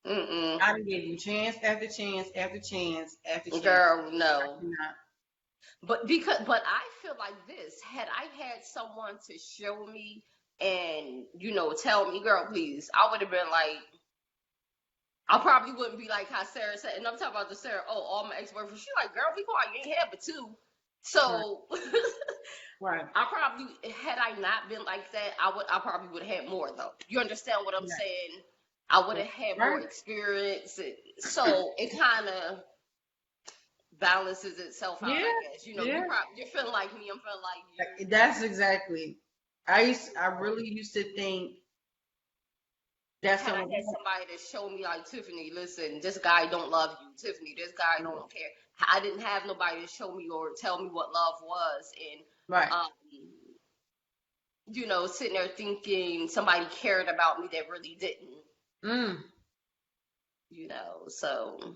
Mm-mm. I done gave you chance after chance after chance after chance. Girl, I no. cannot. But I feel like this. Had I had someone to show me and, tell me, girl, please, I would have been like, I probably wouldn't be like how Sarah said, and I'm talking about the Sarah, oh, all my ex-boyfriends. She like, girl, be quiet, you ain't had but two. Right, So right, I probably, had I not been like that, I probably would have had more though. You understand what I'm yeah, saying? I would yeah. have had more Right. experience. So it kind of balances itself out, Yeah, I guess. yeah. You're feeling like me, I'm feeling like you. That's exactly. I really used to think that's Had I something. had somebody to show me like, Tiffany, listen, this guy don't love you. Tiffany, this guy don't care. I didn't have nobody to show me or tell me what love was, and Right. um, sitting there thinking somebody cared about me that really didn't. Mm, So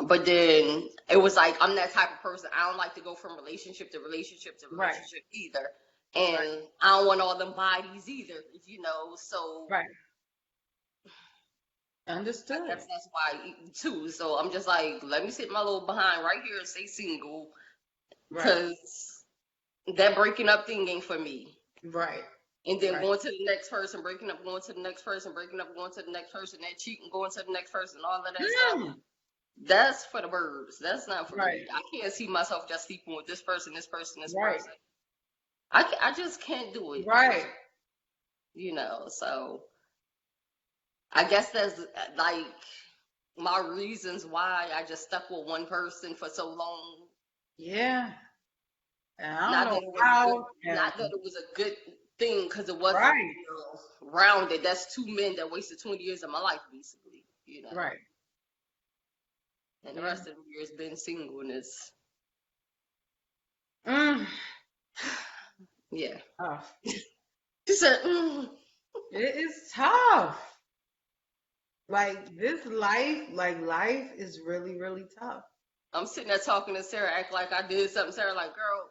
but then it was like I'm that type of person. I don't like to go from relationship to relationship to right, relationship either. right, And I don't want all them bodies either, so right. I Understood. guess that's why too. So I'm just like, let me sit my little behind right here and stay single, Right, because that breaking up thing ain't for me. right, And then right. going to the next person, breaking up, going to the next person, breaking up, going to the next person, that cheating, going to the next person, all of that stuff. Mm, That's for the birds. That's not for right, me. I can't see myself just sleeping with this person, this person, this right, person. I just can't do it. right. So I guess that's like my reasons why I just stuck with one person for so long. Yeah. And I don't Not know that it was a good, how. And not that it was a good thing, because it wasn't, right, rounded. That's two men that wasted 20 years of my life, basically. right. And the Yeah. rest of the years been singleness. Mm, Yeah. tough. She said, It is tough. Like this life, like life is really, really tough. I'm sitting there talking to Sarah, act like I did something. Sarah, like, girl,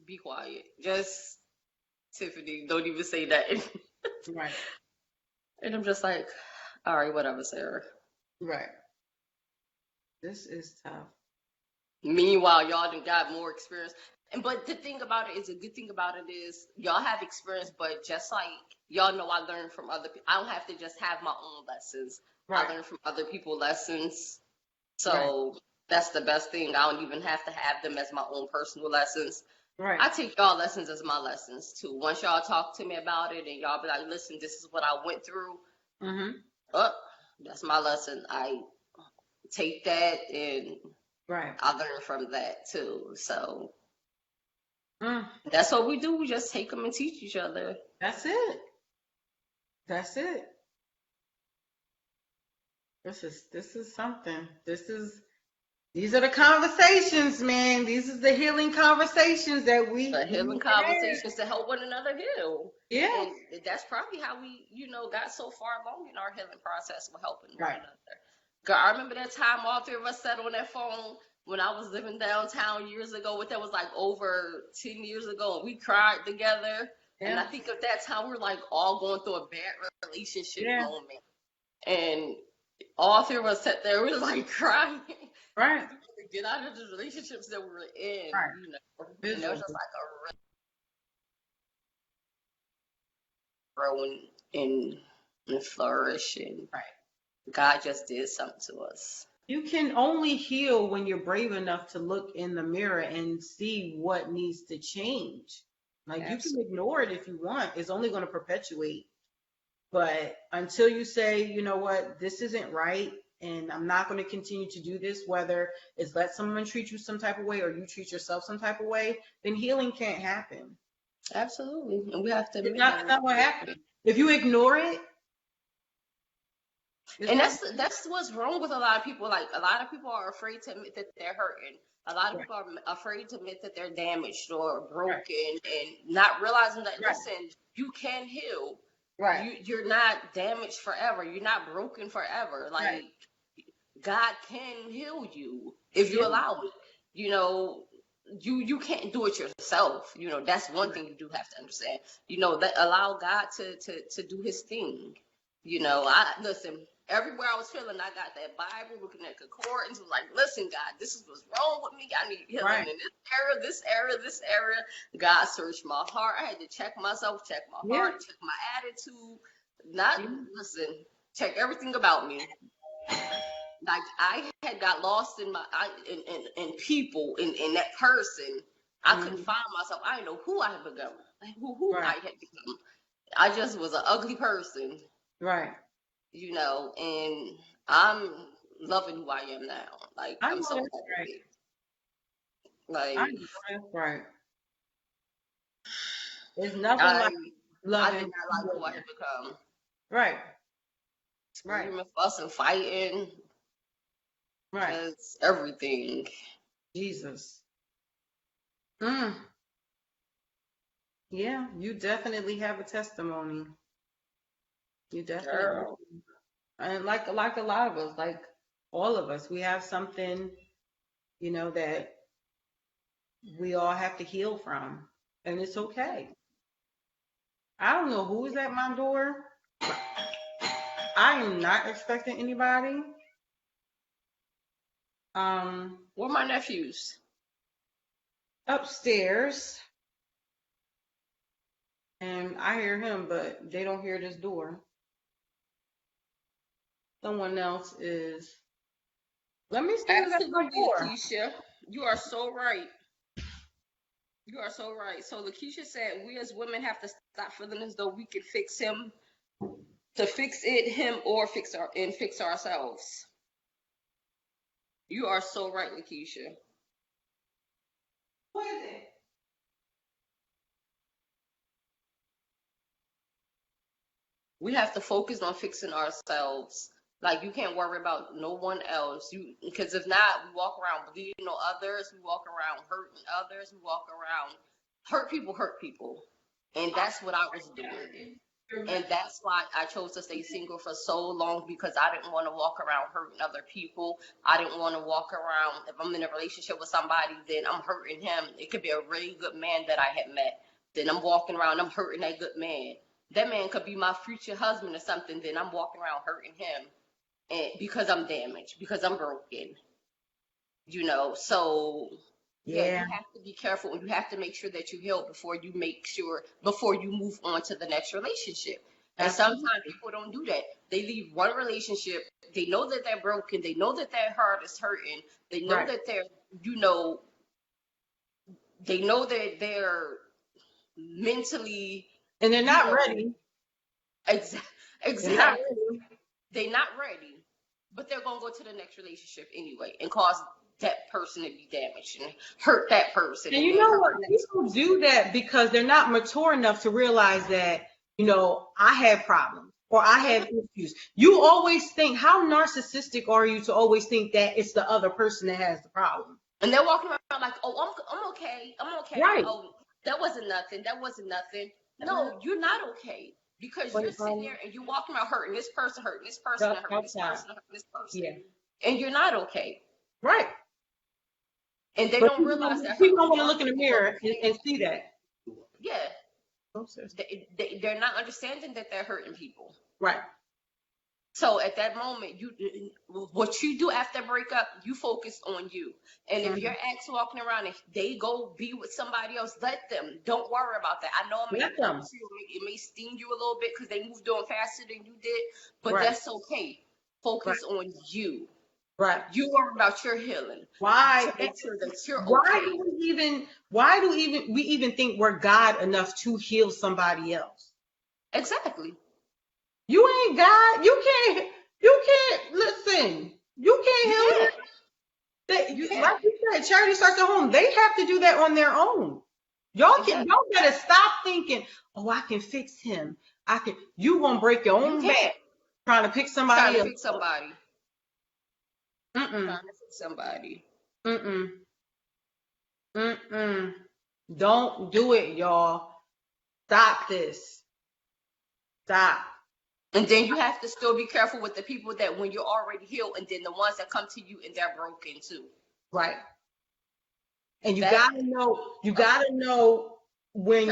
be quiet. Just Tiffany, don't even say that. Right, And I'm just like, all right, whatever, Sarah. right. This is tough. Meanwhile, y'all done got more experience. But the thing about it is, a good thing about it is, y'all have experience, but just like y'all know, I learned from other people. I don't have to just have my own lessons. I Right, learn from other people's lessons. right, So That's the best thing. I don't even have to have them as my own personal lessons. Right. I take y'all lessons as my lessons too. Once y'all talk to me about it and y'all be like, listen, this is what I went through. Mm-hmm. That's my lesson. I take that and Right. I learn from that too. So Mm. that's what we do. We just take them and teach each other. That's it. That's it. This is something. These are the conversations, man. These are the healing conversations that we The healing conversations to help one another heal. Yeah. And that's probably how we, got so far along in our healing process with helping one Right. another. Girl, I remember that time all three of us sat on that phone when I was living downtown years ago. What that was like over 10 years ago, and we cried together. Yeah. And I think at that time we were like all going through a bad relationship moment. And all three of us sat there, we was like crying. Right. To get out of the relationships that we were in, Right. And it was just like a growing and flourishing. Right. God just did something to us. You can only heal when you're brave enough to look in the mirror and see what needs to change. Like Absolutely. You can ignore it if you want. It's only going to perpetuate. But until you say, you know what, this isn't right, and I'm not going to continue to do this, whether it's let someone treat you some type of way or you treat yourself some type of way, then healing can't happen. Absolutely. And we have to It's not what happens. If you ignore it. And that's what's wrong with a lot of people. Like, a lot of people are afraid to admit that they're hurting. A lot of people are afraid to admit that they're damaged or broken, and not realizing that, listen, you can heal. Right. You're not damaged forever. You're not broken forever. Like, God can heal you if you allow it. You can't do it yourself. That's one thing you do have to understand. That allow God to do his thing. Listen, everywhere I was feeling, I got that Bible, looking at concordance, was like, listen, God, this is what's wrong with me. I need healing in this area. God searched my heart. I had to check myself, check my heart, check my attitude. Check everything about me. Like, I had got lost in in people, in that person. I couldn't find myself. I didn't know who I had become, who I had become. I just was an ugly person. Right. And I'm loving who I am now. Like, I'm so happy. Like, I know that's right. There's nothing like loving. I did not like who I had become. Right. Screaming, fussing, fighting. Right. That's everything. Jesus. Yeah, you definitely have a testimony. You definitely. And like a lot of us, like all of us, we have something, that we all have to heal from. And it's okay. I don't know who is at my door. I am not expecting anybody. Where are my nephews? Upstairs. And I hear him, but they don't hear this door. Someone else is. Let me stand at my door. Lakeisha, you are so right. You are so right. So Lakeisha said, we as women have to stop feeling as though we can fix him, to fix it, him, or fix ourselves. You are so right, Lakeisha. What is it? We have to focus on fixing ourselves. Like, you can't worry about no one else. Because if not, we walk around bleeding on others. We walk around hurting others. We walk around hurt people. And that's what I was doing. And that's why I chose to stay single for so long, because I didn't want to walk around hurting other people. I didn't want to walk around, if I'm in a relationship with somebody, then I'm hurting him. It could be a really good man that I had met. Then I'm walking around, I'm hurting that good man. That man could be my future husband or something. Then I'm walking around hurting him, and because I'm damaged, because I'm broken. So you have to be careful, and you have to make sure that you heal before you move on to the next relationship. And Absolutely. sometimes people don't do that. They leave one relationship. They know that they're broken. They know that their heart is hurting. They know Right. that you know, they know that they're mentally, And they're you not know, ready. exa- They're not exactly. ready. They're not ready, but they're gonna go to the next relationship anyway and cause that person to be damaged and hurt that person And and you then know hurt what? the next People person. do that because they're not mature enough to realize that, I have problems or I have issues. You always think, how narcissistic are you to always think that it's the other person that has the problem? And they're walking around like, oh, I'm okay. I'm okay. Right. Oh, that wasn't nothing. That wasn't nothing. No, you're not okay because But, you're sitting there and you're walking around hurting this person, hurting this person, That's hurting this outside. person, hurting this person. Yeah. And you're not okay. Right. And they But don't realize that people don't hurting want to one look in the people mirror don't care. and see that. Yeah. Oh, sis. They're not understanding that they're hurting people. Right. So at that moment, what you do after breakup, you focus on you. And if your ex walking around and they go be with somebody else, let them. Don't worry about that. I know it may Let them. hurt you, it may sting you a little bit because they moved on faster than you did, but Right. that's okay. Focus on you. Right. You worry about your healing. Why? To make sure that you're Why okay. do we even think we're God enough to heal somebody else? Exactly. You ain't God. You can't listen. You can't heal it. Like you said, charity starts at home. They have to do that on their own. Y'all gotta stop thinking, oh, I can fix him. You gonna break your own back trying to pick somebody else. Fix somebody. Mm-mm. Trying to fix somebody. Don't do it, y'all. Stop this. Stop. And then you have to still be careful with the people that when you're already healed, and then the ones that come to you and they're broken too. Right. And you gotta know when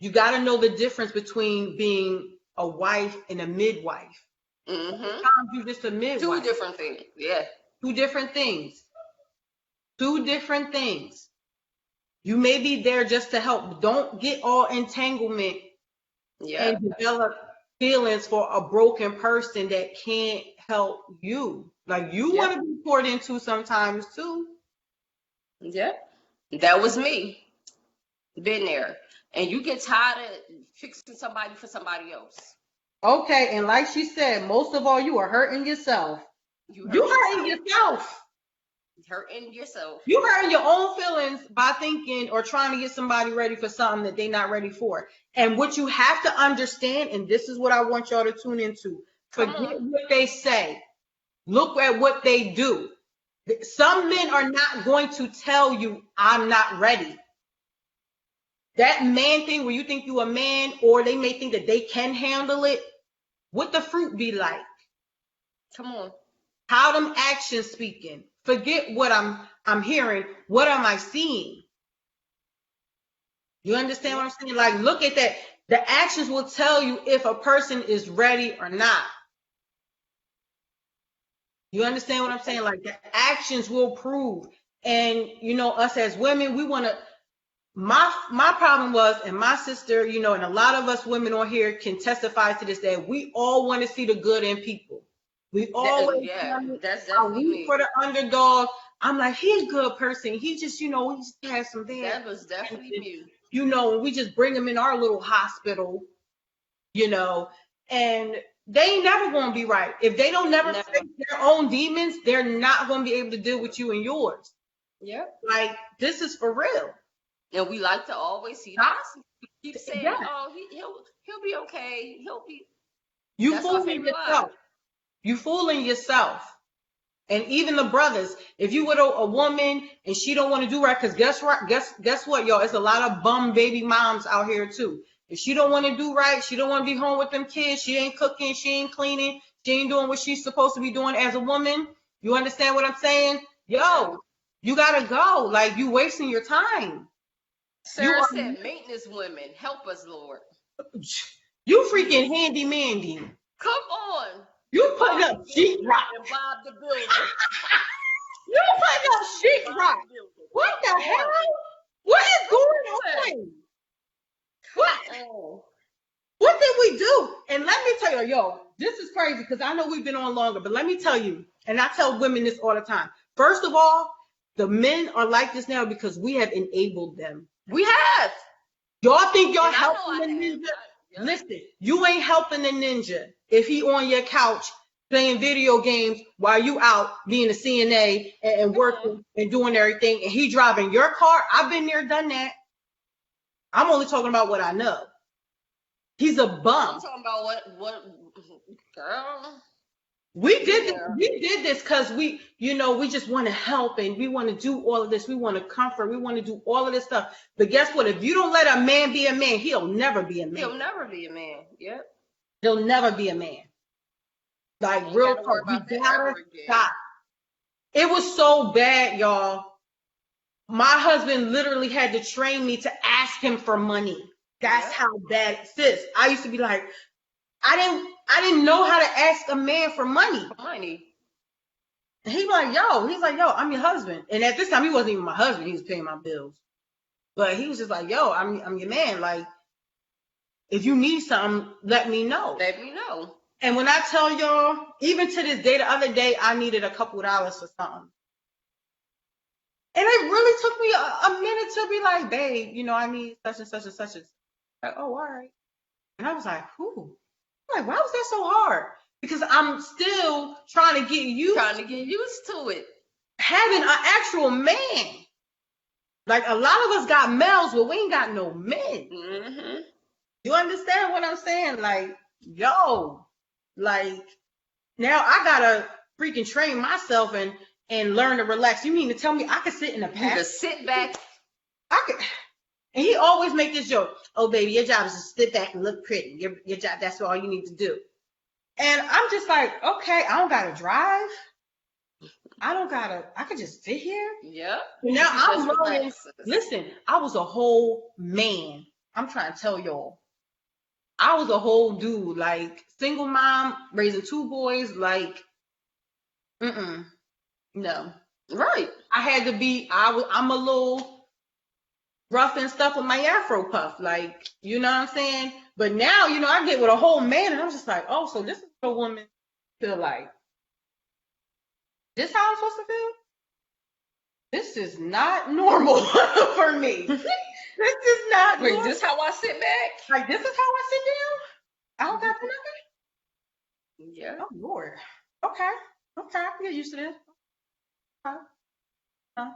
you gotta know the difference between being a wife and a midwife. Sometimes you're just a midwife. Two different things. Yeah. Two different things. Two different things. You may be there just to help. Don't get all entanglement and develop feelings for a broken person that can't help you. Like you want to be poured into sometimes too. Yeah. That was me. Been there. And you get tired of fixing somebody for somebody else. Okay, and like she said, most of all, you are hurting yourself. You hurting yourself. Hurting yourself. You hurting your own feelings by thinking or trying to get somebody ready for something that they're not ready for. And what you have to understand, and this is what I want y'all to tune into, forget what they say. Look at what they do. Some men are not going to tell you, I'm not ready. That man thing where you think you a man, or they may think that they can handle it, what the fruit be like? Come on. How them actions speaking? Forget what I'm hearing. What am I seeing? You understand what I'm saying? Like, look at that. The actions will tell you if a person is ready or not. You understand what I'm saying? Like, the actions will prove. And, us as women, we want to, my problem was, and my sister, and a lot of us women on here can testify to this, that we all want to see the good in people. We always that's definitely me. For the underdog. I'm like, he's a good person. He just, he just has some things. That was definitely me. We just bring him in our little hospital, and they ain't never going to be right. If they don't never face their own demons, they're not going to be able to deal with you and yours. Yeah. Like, this is for real. And we like to always see the positive. Keep saying, oh, he'll be okay. He'll be. You fooling yourself. You fooling yourself. And even the brothers, if you with a woman and she don't want to do right, because guess what, y'all? It's a lot of bum baby moms out here too. If she don't want to do right, she don't want to be home with them kids, she ain't cooking, she ain't cleaning, she ain't doing what she's supposed to be doing as a woman. You understand what I'm saying? Yo, you gotta go. Like, you wasting your time. Sarah said, maintenance women, help us, Lord. You freaking handy mandy. Come on. You putting up sheetrock. And Bob the Builder. You putting up sheetrock. What the hell? What is going on? What? What think we do. And let me tell you, yo, this is crazy because I know we've been on longer, but let me tell you, and I tell women this all the time. First of all, the men are like this now because we have enabled them. We have. Y'all think y'all And I know helping I the have. ninja? Yeah. Listen, you ain't helping the ninja if he on your couch playing video games while you out being a CNA and working and doing everything, and he driving your car. I've been there, done that. I'm only talking about what I know. He's a I'm bum. talking about what girl. We did this, Yeah. we did this because we just want to help and we want to do all of this. We want to comfort. We want to do all of this stuff. But guess what? If you don't let a man be a man, he'll never be a man. He'll never be a man. Yep. He'll never be a man. Like Ain't real gotta worry talk, we about that gotta ever again. stop. It was so bad, y'all. My husband literally had to train me to ask him for money. That's Yeah. how bad, sis. I used to be like, I didn't know how to ask a man for money. Money. And he's like, yo, I'm your husband. And at this time, he wasn't even my husband. He was paying my bills. But he was just like, yo, I'm your man. Like, if you need something, let me know. Let me know. And when I tell y'all, even to this day, the other day, I needed a couple of dollars for something. And it really took me a minute to be like, babe, I need such and such and such. Like, oh, all right. And I was like, whew. I'm like, why was that so hard? Because I'm still trying to get used to it. Having an actual man. Like, a lot of us got males, but we ain't got no men. Mm-hmm. You understand what I'm saying? Like, yo, like, now I gotta freaking train myself and learn to relax. You mean to tell me I could sit in a You pack? just sit back. I could. And he always make this joke. Oh, baby, your job is to sit back and look pretty. Your job, that's all you need to do. And I'm just like, okay, I don't gotta drive. I could just sit here. Yeah. Now I'm just learning. relax. Listen, I was a whole man. I'm trying to tell y'all. I was a whole dude, like single mom, raising 2 boys, like, no. Right. I had to be, I'm a little rough and stuff with my Afro puff, like, you know what I'm saying? But now, I get with a whole man and I'm just like, oh, so this is what a woman feel like. This how I'm supposed to feel? This is not normal for me. This is not Wait, normal. this how I sit back? Like, this is how I sit down? I don't got nothing? Yeah. Oh, Lord. Okay, I can get used to this. Okay.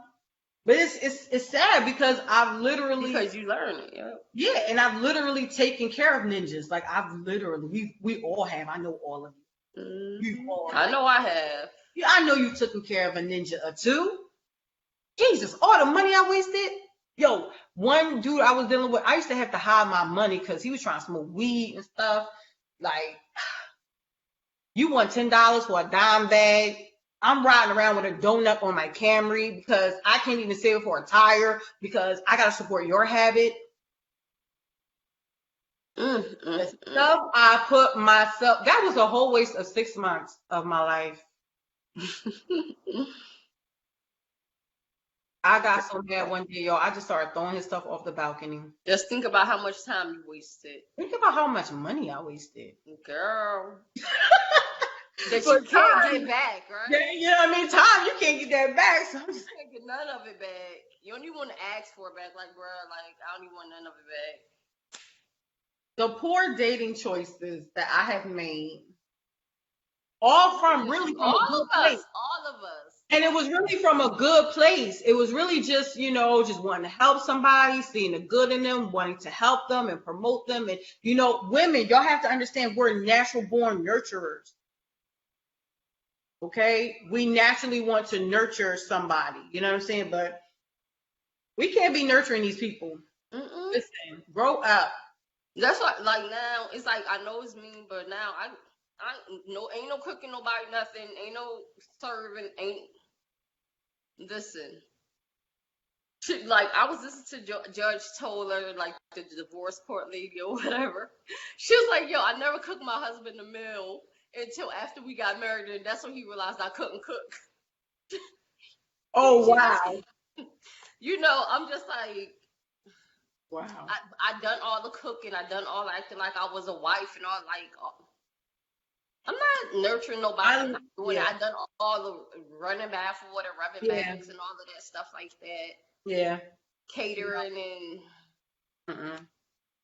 But it's sad because I've literally, Because you learn it, yeah. Yeah, and I've literally taken care of ninjas. Like, I've literally, we all have. I know all of you. Mm-hmm. All I know I have. Yeah, I know you've taken care of a ninja or two. Jesus, all the money I wasted. Yo, one dude I was dealing with, I used to have to hide my money because he was trying to smoke weed and stuff. Like, you want $10 for a dime bag? I'm riding around with a donut on my Camry because I can't even save for a tire because I gotta support your habit. The stuff I put myself, that was a whole waste of 6 months of my life. I got so mad one day, y'all. I just started throwing his stuff off the balcony. Just think about how much time you wasted. Think about how much money I wasted. Girl. That you can't get back, right? Yeah, you know what I mean? Time, you can't get that back. So I'm just, You can't get none of it back. You don't even want to ask for it back. Like, bro, like, I don't even want none of it back. the poor dating choices that I have made, all from really from a good place. All of us. And it was really from a good place. It was really just, just wanting to help somebody, seeing the good in them, wanting to help them and promote them. And, women, y'all have to understand we're natural born nurturers. Okay? We naturally want to nurture somebody. You know what I'm saying? But we can't be nurturing these people. Listen, grow up. That's why, like, now, it's like, I know it's mean, but now, I no, ain't no cooking nobody nothing, ain't no serving, listen. Like, I was listening to Judge Toller, like, the divorce court lady or whatever. She was like, yo, I never cooked my husband a meal until after we got married, and that's when he realized I couldn't cook. Oh, wow. I'm just like, Wow. I done all the cooking. I done all acting like I was a wife and all like. I'm not nurturing nobody. I'm not doing it. Yeah, I done all the running bath water, rubbing yeah, bags, and all of that stuff like that. yeah. Catering and Mm-mm.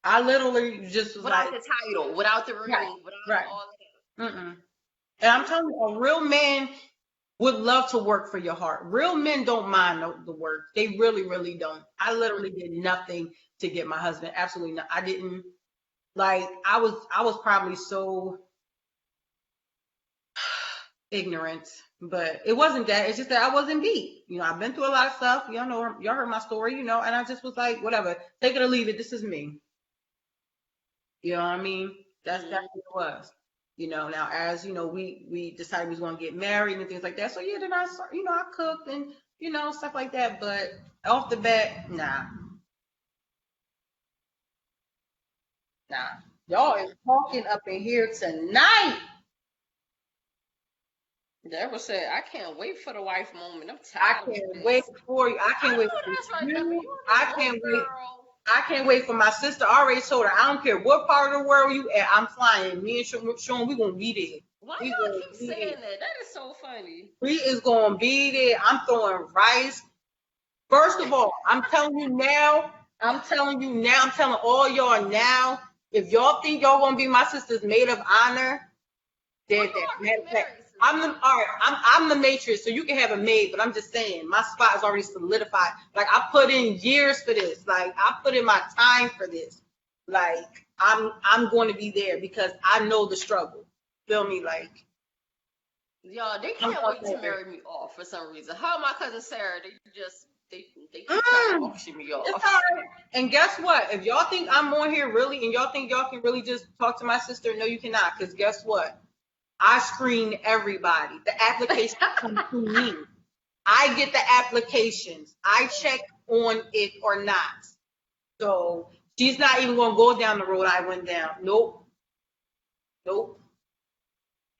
I literally just was like, without the title, without the right, ring, without right. all of Mm-mm. And I'm telling you, a real man would love to work for your heart. Real men don't mind the work. They really, really don't. I literally did nothing to get my husband. Absolutely not. I didn't like. I was probably so ignorant, but it wasn't that. It's just that I wasn't beat. I've been through a lot of stuff. Y'all heard my story. And I just was like, whatever, take it or leave it. This is me. You know what I mean? That's that. what it was. Now as we decided we was gonna get married and things like that. So yeah, then I cooked and stuff like that. But off the bat, nah, nah. Y'all is talking up in here tonight. Deborah said, I can't wait for the wife moment. I'm I tired of can't wait this. for you. I I can't wait know for that's right, Deborah. you. You I a can't good wait. girl. I can't wait for my sister. I already told her I don't care what part of the world you at. I'm flying. Me and Sean, we gonna be there. Why We y'all gonna keep be saying there. that? That is so funny. We is gonna be there. I'm throwing rice. First of all, I'm telling you now. I'm telling you now. I'm telling all y'all now. If y'all think y'all gonna be my sister's maid of honor, Well, then you that. already Matter of fact, married, I'm sister. the all right. I'm the matrix, so you can have a maid. But I'm just saying, my spot is already solidified. Like I put in years for this. Like I put in my time for this. Like I'm going to be there because I know the struggle. Feel me? Like Y'all, they I'm can't wait to talking. marry me off for some reason. Her and my cousin Sarah, they keep trying to Mm, auction me it's off. all right. And guess what? If y'all think I'm on here really, and y'all think y'all can really just talk to my sister, no, you cannot. Because guess what? I screen everybody. The applications come to me. I get the applications. I check on it or not. So she's not even gonna go down the road I went down. Nope. Nope.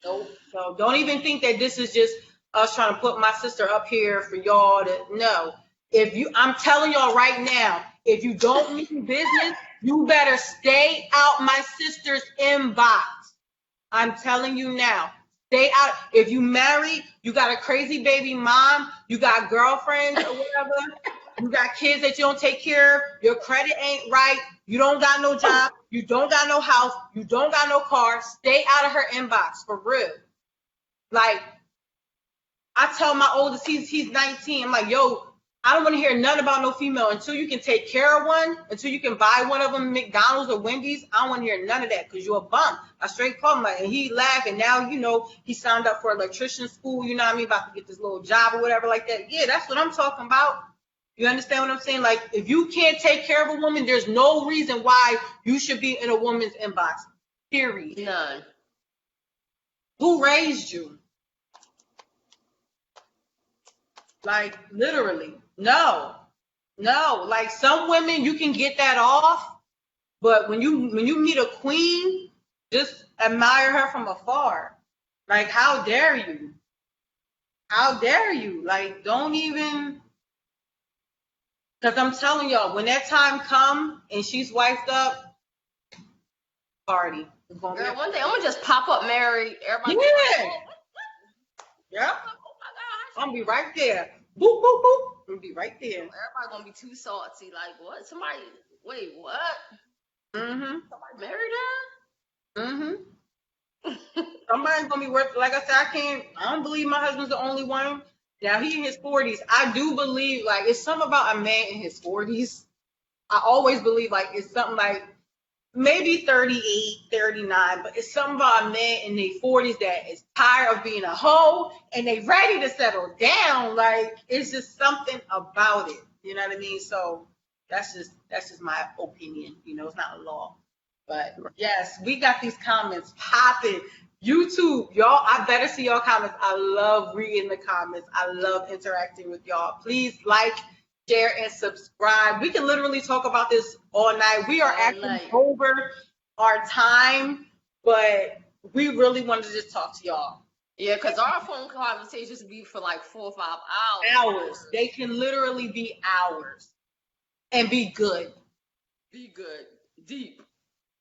Nope. So don't even think that this is just us trying to put my sister up here for y'all to no. I'm telling y'all right now, if you don't mean business, you better stay out my sister's inbox. I'm telling you now. Stay out. If you married, you got a crazy baby mom, you got girlfriends or whatever, you got kids that you don't take care of, your credit ain't right, you don't got no job, you don't got no house, you don't got no car, stay out of her inbox for real. Like, I tell my oldest, he's 19. I'm like, yo, I don't want to hear nothing about no female until you can take care of one, until you can buy one of them McDonald's or Wendy's. I don't want to hear none of that because you're a bum. I straight called him, like, and he laughed. And now, he signed up for electrician school. You know what I mean? About to get this little job or whatever like that. Yeah, that's what I'm talking about. You understand what I'm saying? Like, if you can't take care of a woman, there's no reason why you should be in a woman's inbox. Period. None. Who raised you? Like literally, no, no. Like some women, you can get that off, but when you meet a queen, just admire her from afar. Like how dare you? How dare you? Like don't even. Because I'm telling y'all, when that time come and she's wifed up, party. It's gonna be Girl, a one day I'm gonna just pop up married. Everybody be like, yeah, oh, yeah. oh my gosh. I'm gonna be right there. Boop boop boop. I'm gonna be right there. Everybody gonna be too salty. Like, what? Somebody, wait, what? Mhm. Somebody married her? Mhm. Somebody's gonna be worth. Like I said, I don't believe my husband's the only one. Now he in his 40s. I do believe like it's something about a man in his 40s. I always believe like it's something like maybe 38, 39, but it's something about a man in their 40s that is tired of being a hoe and they ready to settle down. Like it's just something about it. You know what I mean? So that's just my opinion. It's not a law. But yes, we got these comments popping. YouTube, y'all, I better see y'all comments. I love reading the comments. I love interacting with y'all. Please like, share, and subscribe. We can literally talk about this all night. We are All actually night. over our time, but we really wanted to just talk to y'all. Yeah, because our phone conversations be for like 4 or 5 hours. Hours. They can literally be hours and be good. Be good. Deep.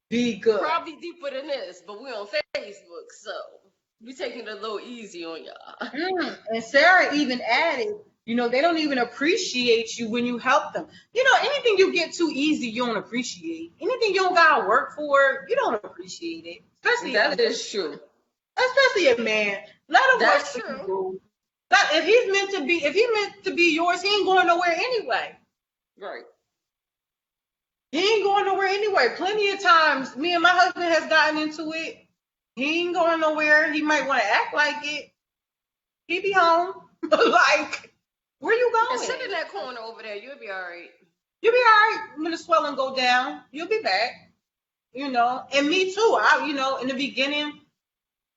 Be good. Probably deeper than this, but we're on Facebook, so we taking it a little easy on y'all. And Sarah even added, they don't even appreciate you when you help them. Anything you get too easy, you don't appreciate. Anything you don't gotta work for, you don't appreciate it. That is true. Especially a man. Let him work That's for true. you. If he's meant to be yours, he ain't going nowhere anyway. Right. He ain't going nowhere anyway. Plenty of times, me and my husband has gotten into it. He ain't going nowhere. He might want to act like it. He be home. Like, where you going? And sit in that corner over there. You'll be all right. You'll be all right when the swelling go down. You'll be back. And me too. In the beginning,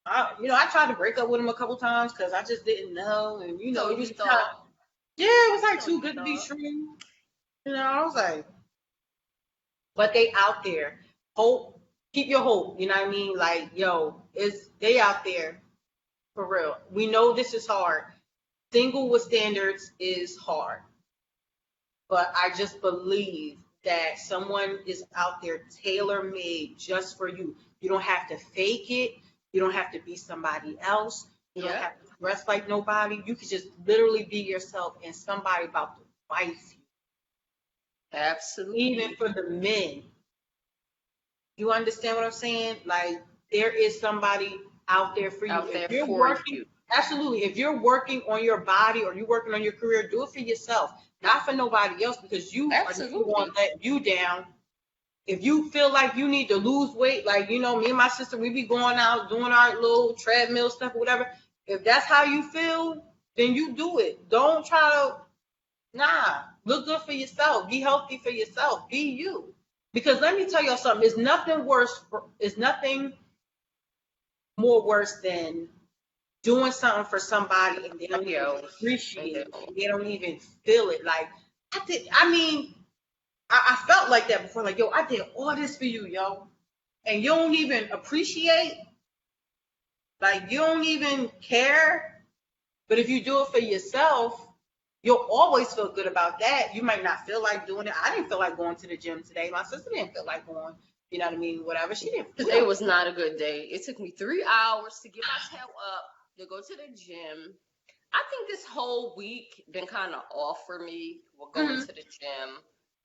I tried to break up with him a couple times because I just didn't know. And, So it you was thought. yeah, it was like So too you good to be thought. true. I was like, but they out there. Hope, keep your hope. You know what I mean? Like, they out there for real. We know this is hard. Single with standards is hard. But I just believe that someone is out there tailor-made just for you. You don't have to fake it. You don't have to be somebody else. You don't have to dress like nobody. You can just literally be yourself, and somebody about to wife you. Absolutely. Even for the men. You understand what I'm saying? Like, there is somebody out there for you. Out there If you're for working, you. absolutely. If you're working on your body or you're working on your career, do it for yourself, not for nobody else, because you are going to let you down. If you feel like you need to lose weight, like, me and my sister, we be going out doing our little treadmill stuff or whatever. If that's how you feel, then you do it. Don't try to, look good for yourself. Be healthy for yourself. Be you. Because let me tell y'all something. It's nothing more worse than doing something for somebody and they don't even appreciate it. And they don't even feel it. Like, I felt like that before. Like, I did all this for you, and you don't even appreciate. Like, you don't even care. But if you do it for yourself, you'll always feel good about that. You might not feel like doing it. I didn't feel like going to the gym today. My sister didn't feel like going. You know what I mean? Whatever. She didn't. Today was not a good day. It took me 3 hours to get my tail up to go to the gym. I think this whole week been kind of off for me. We're going to the gym.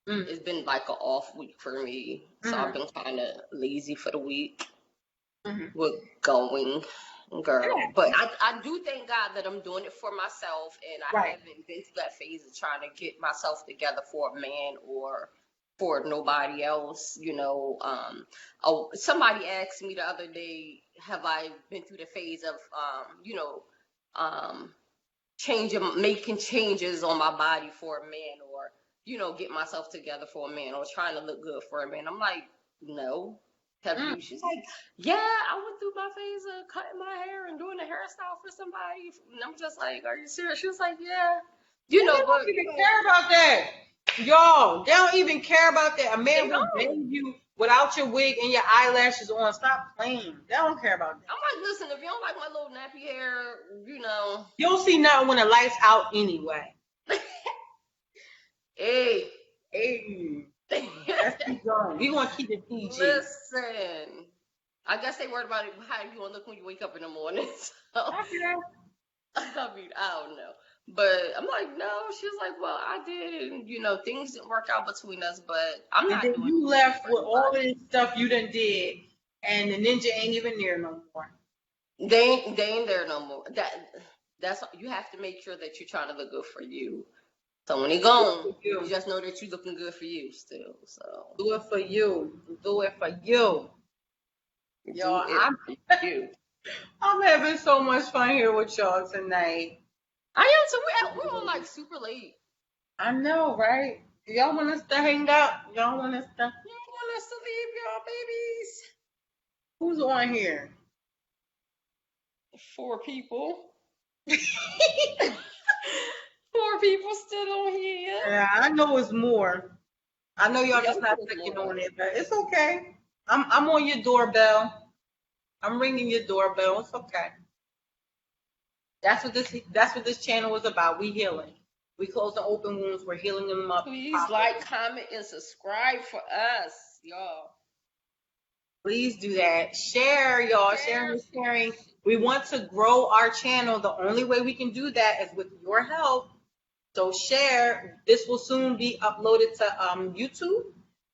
It's been like an off week for me. So I've been kind of lazy for the week. We're going, girl. But I do thank God that I'm doing it for myself, and I haven't been through that phase of trying to get myself together for a man or for nobody else. Somebody asked me the other day, have I been through the phase of making changes on my body for a man, or get myself together for a man, or trying to look good for a man? I'm like, no. She's like, yeah, I went through my phase of cutting my hair and doing a hairstyle for somebody. And I'm just like, are you serious? She was like, yeah. They don't even care about that. Y'all, they don't even care about that. A man will bathe you without your wig and your eyelashes on. Stop playing. They don't care about that. I'm like, listen, if you don't like my little nappy hair, You don't see nothing when the light's out anyway. Hey. Let's keep going. We want to keep it PG. Listen, I guess they worried about how you want to look when you wake up in the morning. So, I mean, I don't know. But I'm like, no. She was like, well, I did. And, things didn't work out between us. But I'm not doing it. You left with all this stuff you done did, and the ninja ain't even there no more. They ain't there no more. That's you have to make sure that you're trying to look good for you. So when he gone, you just know that you're looking good for you still. So do it for you. Do it for you. Y'all, I'm having so much fun here with y'all tonight. I am too. We're on like super late. I know, right? Y'all want us to hang up? Y'all want us to leave, y'all babies? Who's on here? 4 people. 4 people still on here. Yeah, I know it's more. I know y'all just not clicking on it, but it's okay. I'm on your doorbell. I'm ringing your doorbell. It's okay. That's what this channel is about. We healing. We close the open wounds. We're healing them up. Please like, comment, and subscribe for us, y'all. Please do that. Share, y'all. Sharing is caring. We want to grow our channel. The only way we can do that is with your help. So share. This will soon be uploaded to YouTube.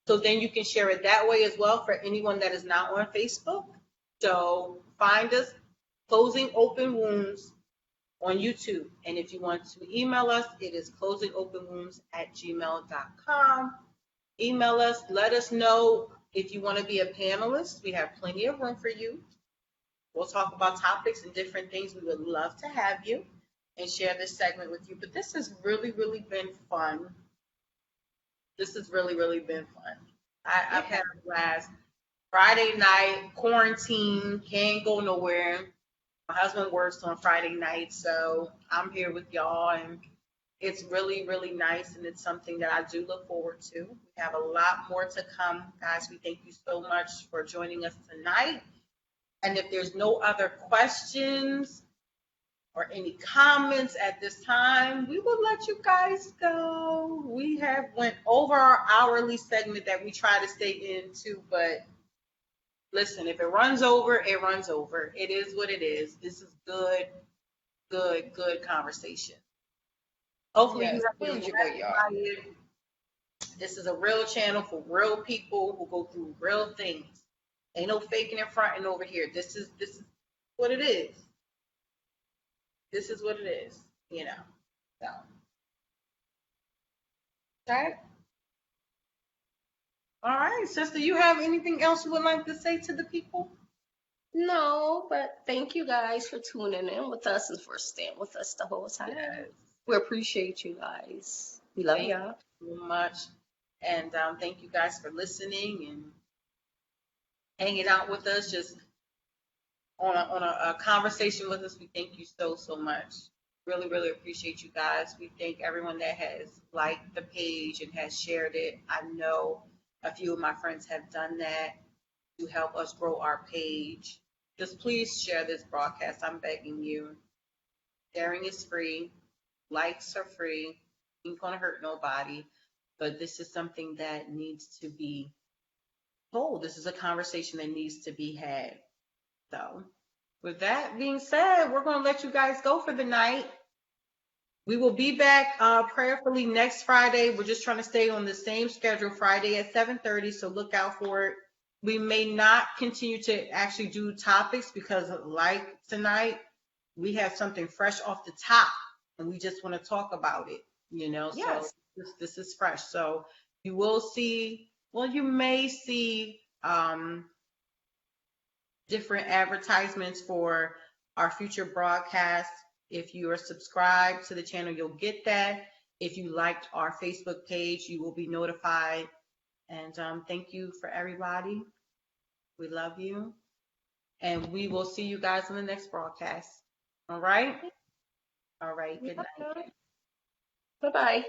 So then you can share it that way as well for anyone that is not on Facebook. So find us, Closing Open Wounds, on YouTube. And if you want to email us, it is closingopenwounds@gmail.com. Email us. Let us know if you want to be a panelist. We have plenty of room for you. We'll talk about topics and different things. We would love to have you and share this segment with you. But this has really, really been fun. This has really, really been fun. I've had a blast. Friday night, quarantine, can't go nowhere. My husband works on Friday night, so I'm here with y'all, and it's really, really nice, and it's something that I do look forward to. We have a lot more to come, guys. We thank you so much for joining us tonight. And if there's no other questions or any comments at this time, we will let you guys go. We have went over our hourly segment that we try to stay into, but listen, if it runs over, it runs over. It is what it is. This is good conversation. Hopefully you have been inspired. This is a real channel for real people who go through real things. Ain't no faking and fronting over here. This is what it is. This is what it is, you know. So, okay. All right, sister, you have anything else you would like to say to the people? No, but thank you guys for tuning in with us and for staying with us the whole time. Yes. We appreciate you guys. We love y'all so much. And thank you guys for listening and hanging out with us, just on a conversation with us. We thank you so much. Really, really appreciate you guys. We thank everyone that has liked the page and has shared it. I know a few of my friends have done that to help us grow our page. Just please share this broadcast. I'm begging you. Sharing is free. Likes are free. Ain't gonna hurt nobody. But this is something that needs to be told. This is a conversation that needs to be had. So, with that being said, we're going to let you guys go for the night. We will be back prayerfully next Friday. We're just trying to stay on the same schedule, Friday at 7:30, so look out for it. We may not continue to actually do topics because, like tonight, we have something fresh off the top, and we just want to talk about it, you know? Yes. So this is fresh. So you will see, well, you may see different advertisements for our future broadcasts. If you are subscribed to the channel, you'll get that. If you liked our Facebook page, you will be notified. And thank you for everybody. We love you. And we will see you guys in the next broadcast. All right? All right. Good night. Bye-bye.